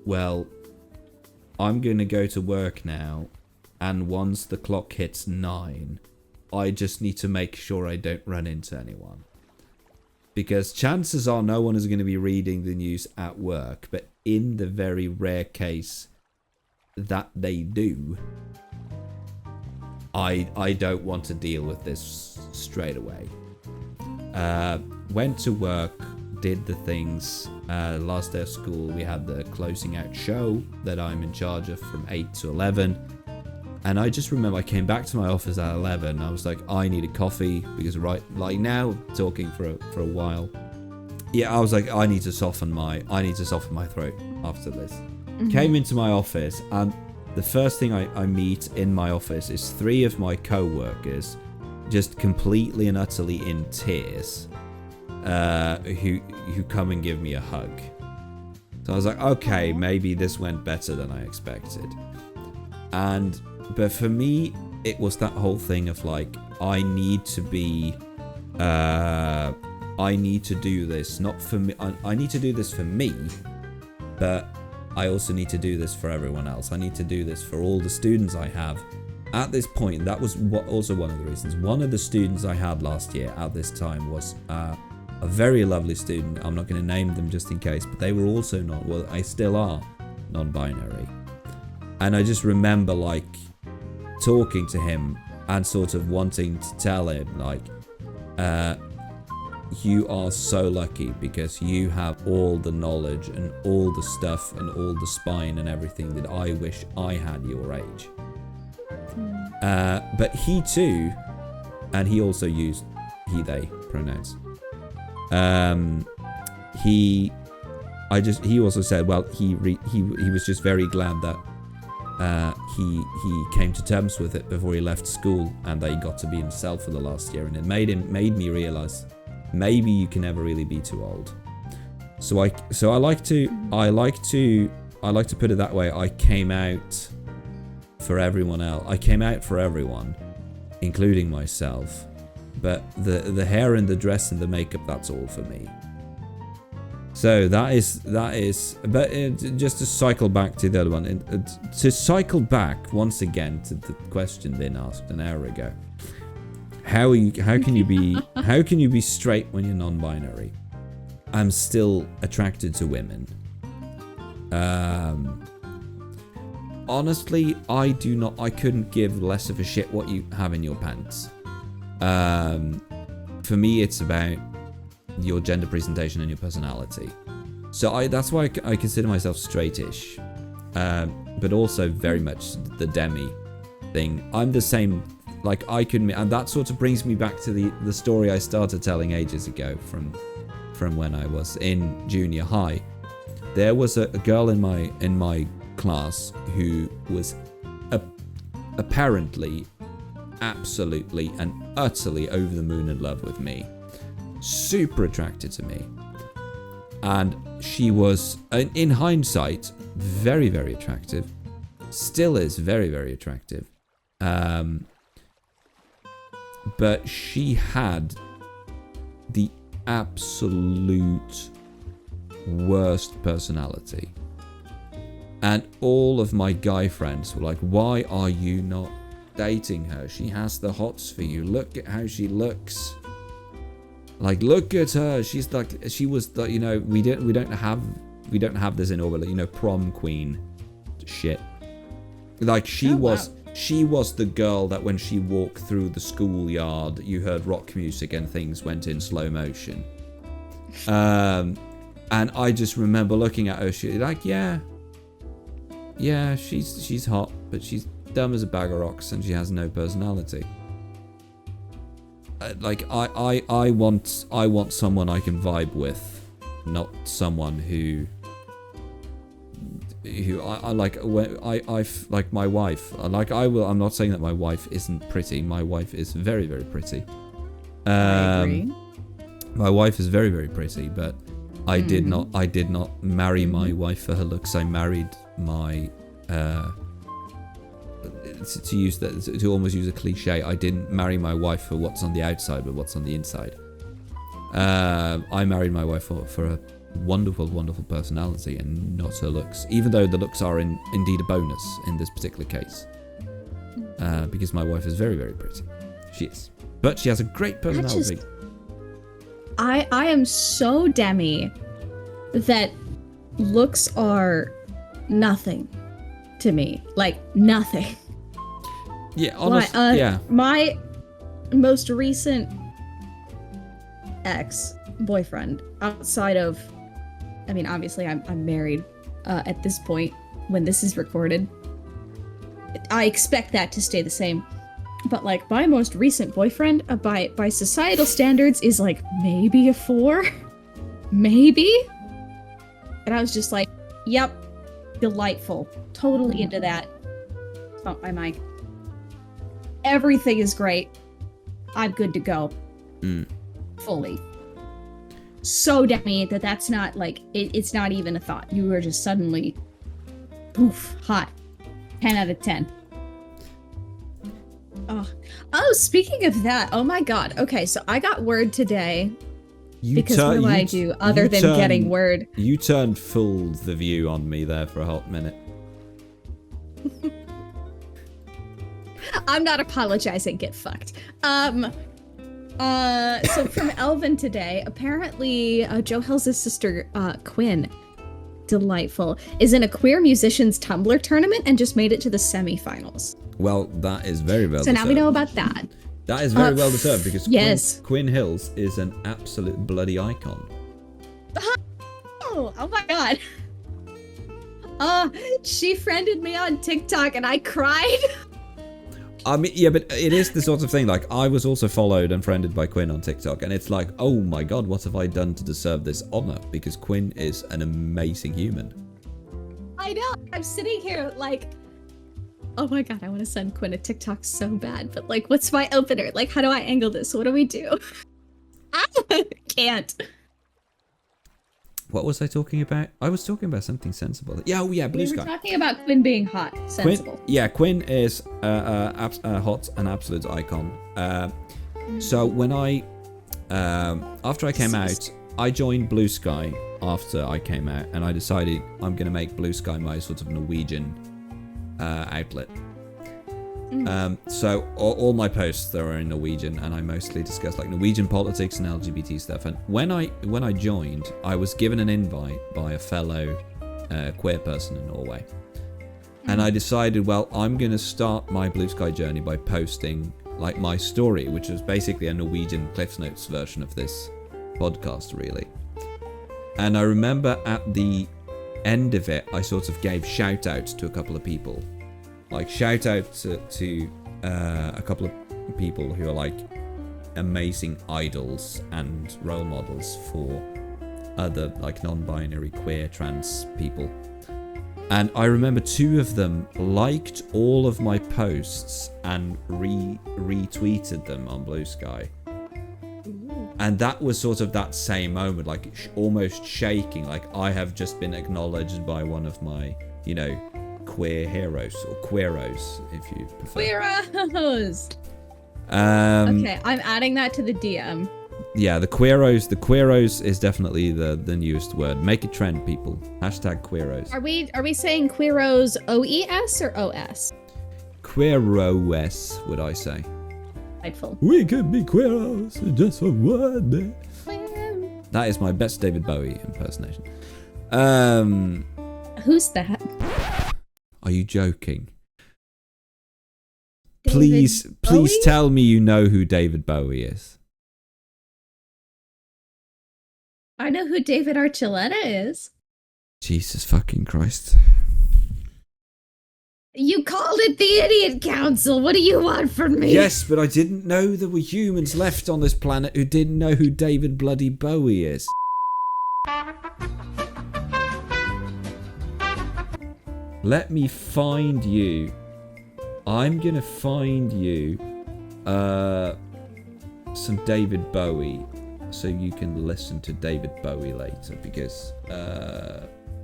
well, I'm going to go to work now. And once the clock hits 9, I just need to make sure I don't run into anyone. Because chances are no one is going to be reading the news at work. But in the very rare case that they do, I don't want to deal with this straight away. Went to work, did the things. Last day of school, we had the closing out show that I'm in charge of from 8 to 11. And I just remember I came back to my office at 11. I was like, I need a coffee because right now, talking for a while. Yeah, I was like, I need to soften my throat after this. Mm-hmm. Came into my office, and the first thing I meet in my office is 3 of my co-workers, just completely and utterly in tears, who come and give me a hug. So I was like, okay, maybe this went better than I expected. But for me, it was that whole thing of like, I need to do this, not for me. I need to do this for me, but I also need to do this for everyone else. I need to do this for all the students I have at this point, that was also one of the reasons. One of the students I had last year at this time was a very lovely student. I'm not going to name them just in case, but they were also I still are non-binary. And I just remember like talking to him and sort of wanting to tell him like, you are so lucky because you have all the knowledge and all the stuff and all the spine and everything that I wish I had your age. But he too, and he also used he/they pronouns. He also said, well, he was just very glad that he came to terms with it before he left school, and that he got to be himself for the last year, and it made me realize maybe you can never really be too old. So I like to put it that way. I came out for everyone else. I came out for everyone, including myself. But the hair and the dress and the makeup, that's all for me. So that is. But just to cycle back to the other one, to cycle back once again to the question being asked an hour ago. How can you be straight when you're non-binary? I'm still attracted to women. Honestly, I couldn't give less of a shit what you have in your pants. For me, it's about your gender presentation and your personality. So that's why I consider myself straightish, but also very much the demi thing. I'm the same. Like I couldn't, and that sort of brings me back to the story I started telling ages ago from when I was in junior high. There was a girl in my class who was apparently absolutely and utterly over the moon in love with me, super attracted to me, and she was, in hindsight, very, very attractive, still is very, very attractive, but she had the absolute worst personality. And all of my guy friends were like, why are you not dating her? She has the hots for you. Look at how she looks. Like, look at her. She's like, she was the, we don't have this in orbit, prom queen shit. Like she was the girl that when she walked through the schoolyard, you heard rock music and things went in slow motion. And I just remember looking at her, she like, yeah, she's hot, but she's dumb as a bag of rocks and she has no personality. Like I want someone I can vibe with, not someone who I like. When I like my wife. I'm not saying that my wife isn't pretty. My wife is very, very pretty. I agree. My wife is very, very pretty, but I did not marry my wife for her looks. I married my to almost use a cliche, I didn't marry my wife for what's on the outside, but what's on the inside. I married my wife for a wonderful, wonderful personality and not her looks, even though the looks are indeed a bonus in this particular case. Because my wife is very, very pretty. She is. But she has a great personality. I am so demi that looks are nothing to me. Like, nothing. Yeah, honestly, yeah. My most recent ex-boyfriend, outside of, I mean, obviously I'm married at this point when this is recorded. I expect that to stay the same. But, like, my most recent boyfriend, by societal standards, is, like, maybe a 4? Maybe? And I was just like, yep, delightful. Totally into that. Bump my mic. Everything is great. I'm good to go. Fully. So demi that's not, like, it's not even a thought. You were just suddenly, poof, hot. 10 out of 10. Oh, speaking of that, oh my god. Okay, so I got word today. What do I do other than getting word? You turned full the view on me there for a hot minute. I'm not apologizing. Get fucked. So from Elvin today, apparently Joe Hill's sister, Quinn, delightful, is in a queer musicians Tumblr tournament and just made it to the semifinals. Well, that is very well So deserved. now we know about that. That is very well deserved because yes. Quinn Hills is an absolute bloody icon. Oh my god. She friended me on TikTok and I cried. I mean, yeah, but it is the sort of thing, like, I was also followed and friended by Quinn on TikTok, and it's like, oh my god, what have I done to deserve this honor? Because Quinn is an amazing human. I know. I'm sitting here like, oh my god, I want to send Quinn a TikTok so bad, but like, what's my opener? Like, how do I angle this? What do we do? I can't. What was I talking about? I was talking about something sensible. Yeah, oh yeah, Blue Sky. We were talking about Quinn being hot, sensible. Quinn is hot, an absolute icon. So when after I came out, I joined Blue Sky after I came out, and I decided I'm going to make Blue Sky my sort of Norwegian outlet. So all my posts there are in Norwegian, and I mostly discuss like Norwegian politics and LGBT stuff. And when I joined, I was given an invite by a fellow queer person in Norway, and I decided, well, I'm going to start my Blue Sky journey by posting like my story, which was basically a Norwegian Cliff's Notes version of this podcast, really. And I remember at the end of it, I sort of gave shout outs to a couple of people. Like, shout out to a couple of people who are like amazing idols and role models for other like non-binary, queer, trans people. And I remember two of them liked all of my posts and retweeted them on Blue Sky. And that was sort of that same moment, like almost shaking, like I have just been acknowledged by one of my, you know, queer heroes, or queeros if you prefer. Queeros. Okay, I'm adding that to the DM. Yeah, the queeros is definitely the newest word. Make it trend, people. Hashtag queeros. Are we saying queeros OES or OS? Queeros, would I say. Delightful. We can be queeros just for one day. That is my best David Bowie impersonation. Who's that? Are you joking? David Please Bowie? tell me you know who David Bowie is. I know who David Archuleta is. Jesus fucking Christ. You called it the Idiot Council. What do you want from me? Yes, but I didn't know there were humans left on this planet who didn't know who David bloody Bowie is. Let me find you. I'm gonna find you some David Bowie so you can listen to David Bowie later, because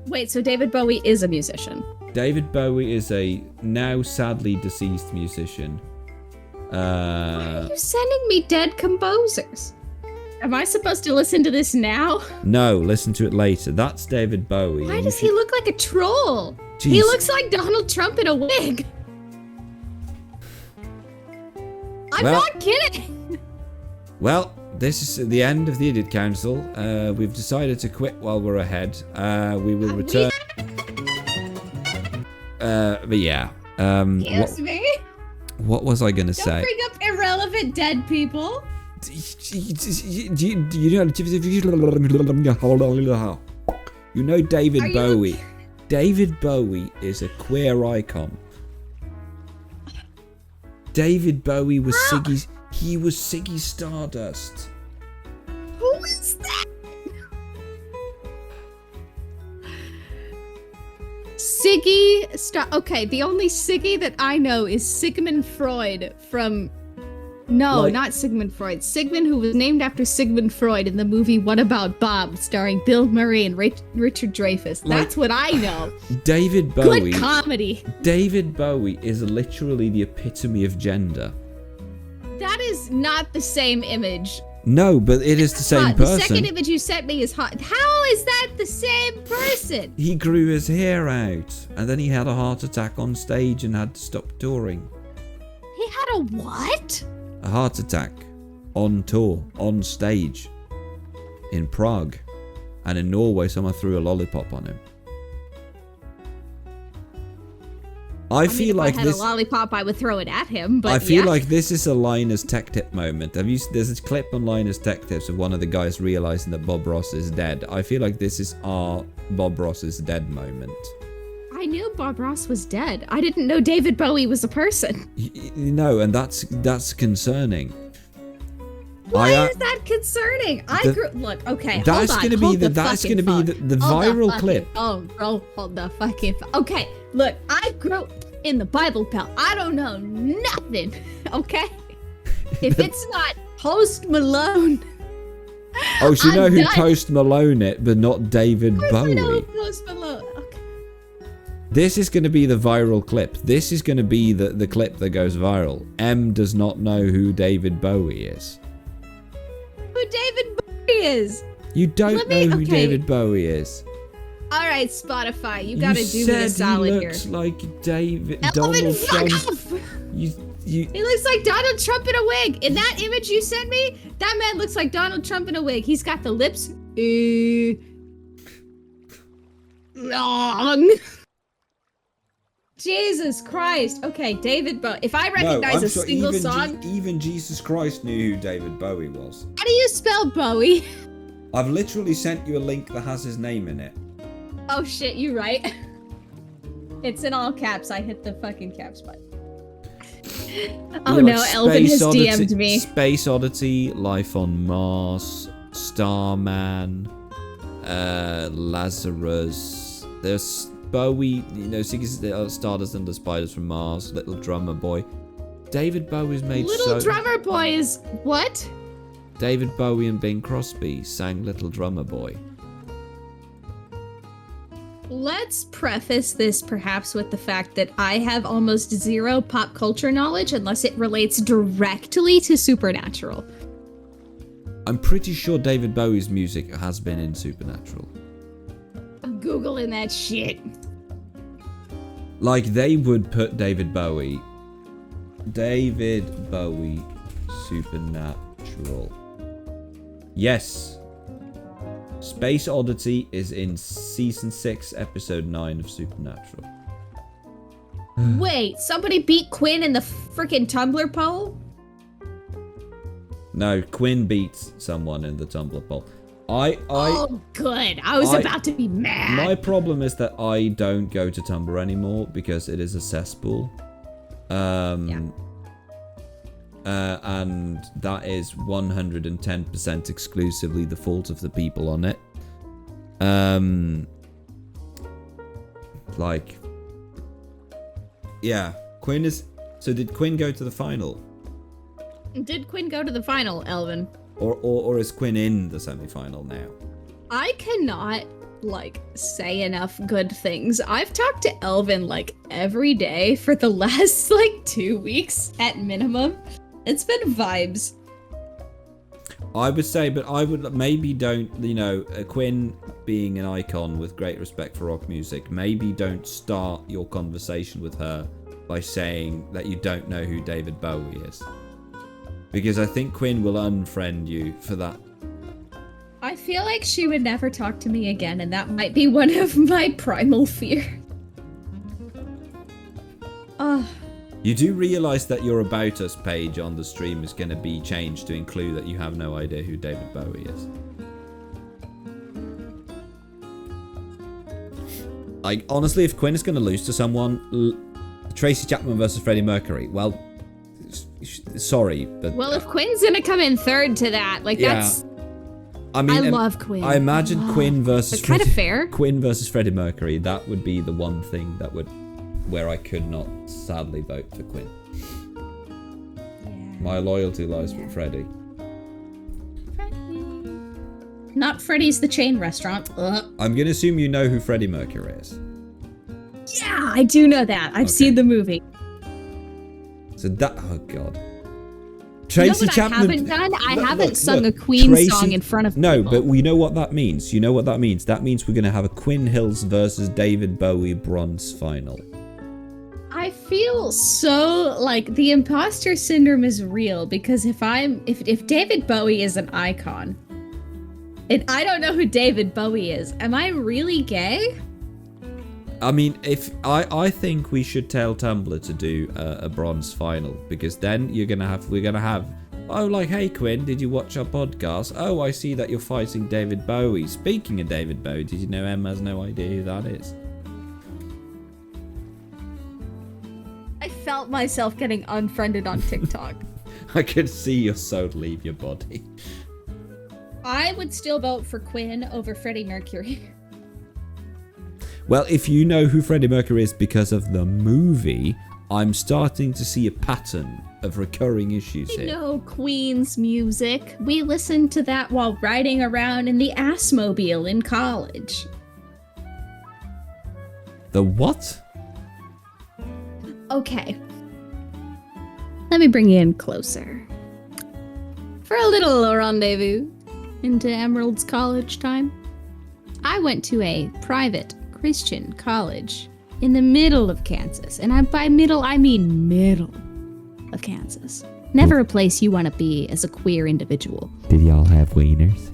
Wait, so David Bowie is a musician? David Bowie is a now sadly deceased musician. Why are you sending me dead composers? Am I supposed to listen to this now? No, listen to it later. That's David Bowie. Why does he look like a troll? Jeez. He looks like Donald Trump in a wig. I'm not kidding. Well, this is the end of the Idiot Council. We've decided to quit while we're ahead. We will return. But yeah. Excuse me? What was I going to say? Don't bring up irrelevant dead people. You know David Bowie. David Bowie is a queer icon. David Bowie was Ziggy Stardust. Who is that? Okay, the only Siggy that I know is Sigmund Freud from... No, not Sigmund Freud. Sigmund, who was named after Sigmund Freud in the movie What About Bob, starring Bill Murray and Richard Dreyfuss. That's what I know. David Bowie. Good comedy. David Bowie is literally the epitome of gender. That is not the same image. No, but it is the same person. The second image you sent me is hot. How is that the same person? He grew his hair out, and then he had a heart attack on stage and had to stop touring. He had a what? A heart attack. On tour. On stage. In Prague. And in Norway, someone threw a lollipop on him. I feel like if I had a lollipop, I would throw it at him. But I feel like this is a Linus Tech Tip moment. There's this clip on Linus Tech Tips of one of the guys realizing that Bob Ross is dead. I feel like this is our Bob Ross is dead moment. I knew Bob Ross was dead. I didn't know David Bowie was a person. No, and that's concerning. Why is that concerning? Look, okay, that's hold on. Gonna be that's going to be the viral clip. Hold the fucking Okay, look, I grew in the Bible Belt. I don't know nothing, okay? If it's not Post Malone. Oh, so you know who done. Post Malone it, but not David Bowie. I know Post Malone. Okay. This is going to be the viral clip. This is going to be the clip that goes viral. Em does not know who David Bowie is. Who David Bowie is? You don't know who David Bowie is. All right, Spotify, you gotta do me a solid here. He looks like David Elvin, Donald fuck Trump. off! He looks like Donald Trump in a wig. In that image you sent me, that man looks like Donald Trump in a wig. He's got the lips long. Jesus Christ. Okay, David Bowie. If I recognize a single song... even Jesus Christ knew who David Bowie was. How do you spell Bowie? I've literally sent you a link that has his name in it. Oh shit, you right. It's in all caps. I hit the fucking caps button. Oh no, Elvin has DM'd me. Space Oddity, Life on Mars, Starman, Lazarus. There's Bowie, Stardust and the Spiders from Mars, Little Drummer Boy. David Bowie's made Little Drummer Boy is what? David Bowie and Bing Crosby sang Little Drummer Boy. Let's preface this perhaps with the fact that I have almost zero pop culture knowledge unless it relates directly to Supernatural. I'm pretty sure David Bowie's music has been in Supernatural. I'm Googling that shit. Like, they would put David Bowie Supernatural. Yes. Space Oddity is in season 6, episode 9 of Supernatural. Wait, somebody beat Quinn in the freaking Tumblr poll? No, Quinn beats someone in the Tumblr poll. Oh, good. I was about to be mad. My problem is that I don't go to Tumblr anymore because it is a cesspool. And that is 110% exclusively the fault of the people on it. Quinn is... So did Quinn go to the final? Did Quinn go to the final, Elvin? Or is Quinn in the semi-final now? I cannot, say enough good things. I've talked to Elvin, every day for the last, 2 weeks at minimum. It's been vibes. I would say, but I would maybe don't, Quinn being an icon with great respect for rock music, maybe don't start your conversation with her by saying that you don't know who David Bowie is. Because I think Quinn will unfriend you for that. I feel like she would never talk to me again, and that might be one of my primal fears. You do realise that your About Us page on the stream is going to be changed to include that you have no idea who David Bowie is. Honestly, if Quinn is going to lose to someone, Tracy Chapman versus Freddie Mercury, well, sorry, but... Well, if Quinn's going to come in third to that, that's... I love Quinn. I imagine Quinn versus... That's kind of fair. Quinn versus Freddie Mercury, that would be the one thing that would... where I could not sadly vote for Quinn. Yeah. My loyalty lies with Freddie. Not Freddy's the chain restaurant. Ugh. I'm going to assume you know who Freddie Mercury is. Yeah, I do know that. I've seen the movie. So that... Oh, God. Tracy Chapman... I haven't done? I haven't sung a Queen song in front of people. No, but we know what that means. You know what that means? That means we're going to have a Quinn Hills versus David Bowie bronze final. I I feel so like the imposter syndrome is real because if David Bowie is an icon, and I don't know who David Bowie is, am I really gay? I mean, if I think we should tell Tumblr to do a bronze final, because then we're gonna have oh, like, hey Quinn, did you watch our podcast? Oh, I see that you're fighting David Bowie. Speaking of David Bowie, did you know Emma has no idea who that is? I felt myself getting unfriended on TikTok. I could see your soul leave your body. I would still vote for Quinn over Freddie Mercury. Well, if you know who Freddie Mercury is because of the movie, I'm starting to see a pattern of recurring issues here. You know Queen's music. We listened to that while riding around in the Assmobile in college. The what? Okay. Let me bring you in closer. For a little rendezvous into Emerald's college time. I went to a private Christian college in the middle of Kansas. And by middle, I mean middle of Kansas. Never a place you want to be as a queer individual. Did y'all have wieners?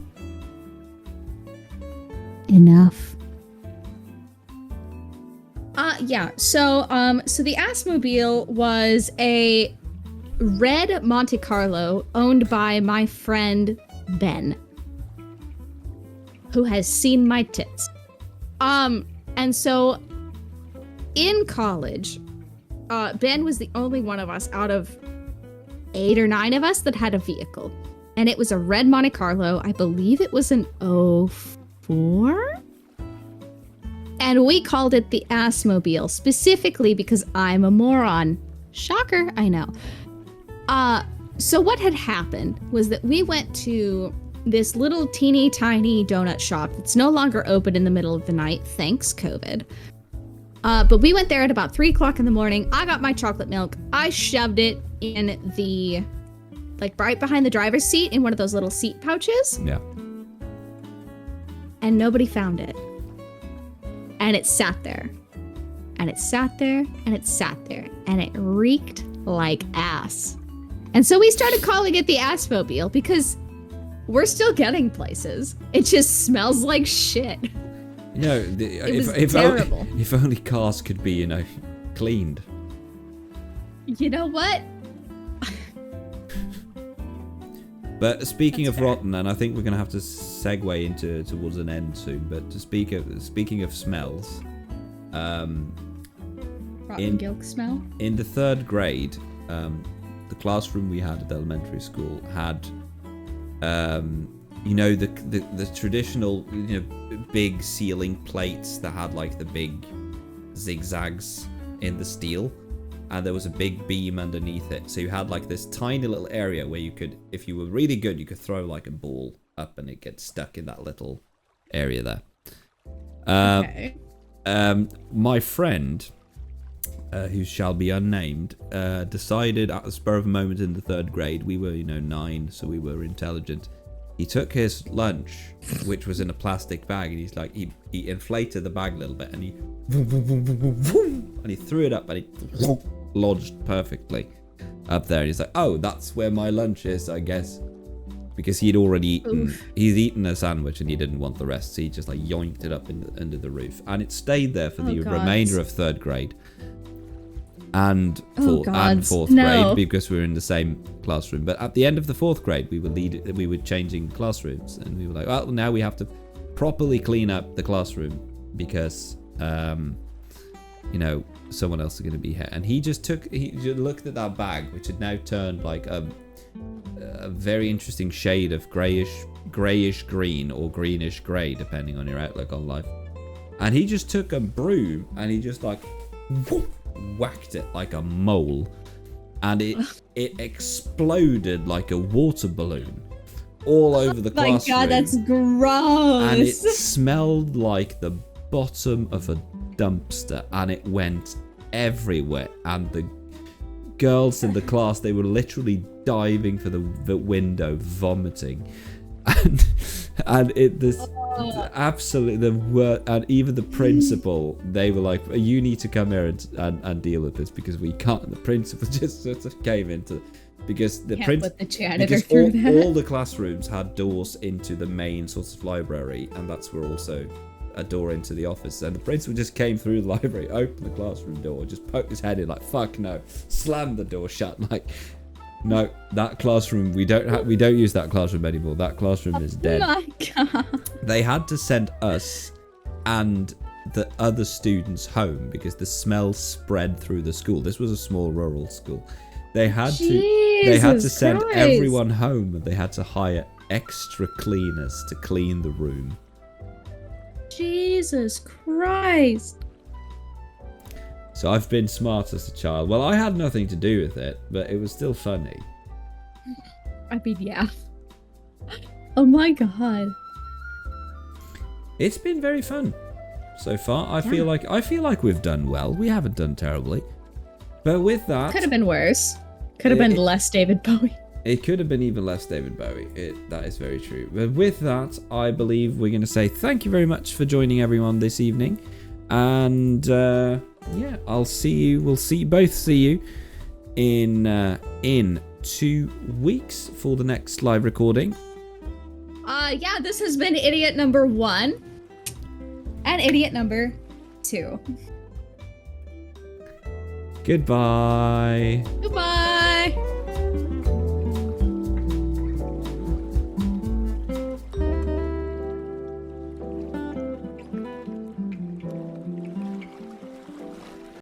Enough. Yeah. So the Assmobile was a red Monte Carlo owned by my friend Ben, who has seen my tits. And so in college, Ben was the only one of us out of 8 or 9 of us that had a vehicle. And it was a red Monte Carlo. I believe it was an 04? And we called it the Assmobile, specifically because I'm a moron. Shocker, I know. So what had happened was that we went to this little teeny tiny donut shop that's no longer open in the middle of the night, thanks COVID. But we went there at about 3 o'clock in the morning. I got my chocolate milk. I shoved it in the, like, right behind the driver's seat in one of those little seat pouches. Yeah. And nobody found it. And it sat there. And it sat there. And it sat there. And it reeked like ass. And so we started calling it the Assmobile because we're still getting places. It just smells like shit. No, was terrible. If only cars could be, cleaned. You know what? But speaking That's of fair. rotten, and I think we're going to have to segue towards an end soon. But speaking of smells, Rotten gilk smell. in the 3rd grade, the classroom we had at elementary school had, the traditional, big ceiling plates that had like the big zigzags in the steel, and there was a big beam underneath it. So you had like this tiny little area where you could, if you were really good, you could throw like a ball up and it gets stuck in that little area there. Okay. My friend, who shall be unnamed, decided at the spur of a moment in the 3rd grade, we were 9, so we were intelligent. He took his lunch, which was in a plastic bag, and he's like, he inflated the bag a little bit, and he threw it up, and he lodged perfectly up there. And he's like, oh, that's where my lunch is, I guess. Because he'd already eaten a sandwich, and he didn't want the rest, so he just like yoinked it up under the roof. And it stayed there for the remainder of 3rd grade. And 4th grade, because we were in the same classroom. But at the end of the 4th grade, we were changing classrooms, and we were like, well, now we have to properly clean up the classroom because someone else is going to be here. And he just looked at that bag, which had now turned like a very interesting shade of grayish green or greenish grey, depending on your outlook on life. And he just took a broom and he just like whacked it like a mole, and it exploded like a water balloon all over the classroom. Oh my god, that's gross. And it smelled like the bottom of a dumpster, and it went everywhere. And the girls in the class, they were literally diving for the window, vomiting. And absolutely the word, and even the principal, they were like, you need to come here and deal with this because we can't. The principal just sort of came into, because the put the janitor through all the classrooms had doors into the main sort of library, and that's where also a door into the office, and the principal just came through the library, opened the classroom door, just poked his head in like, fuck no, slammed the door shut, like, no, that classroom, we don't use that classroom anymore. That classroom is dead. Oh my god. They had to send us and the other students home because the smell spread through the school. This was a small rural school. They had to send everyone home, and they had to hire extra cleaners to clean the room. Jesus Christ. So I've been smart as a child. Well, I had nothing to do with it, but it was still funny. I mean, yeah. Oh my god. It's been very fun so far. I feel like we've done well. We haven't done terribly. But with that, could have been worse. Could have been less David Bowie. It could have been even less David Bowie. That is very true. But with that, I believe we're going to say thank you very much for joining everyone this evening. And yeah, We'll both see you in 2 weeks for the next live recording. Yeah, this has been idiot number 1 and idiot number 2. Goodbye. Goodbye.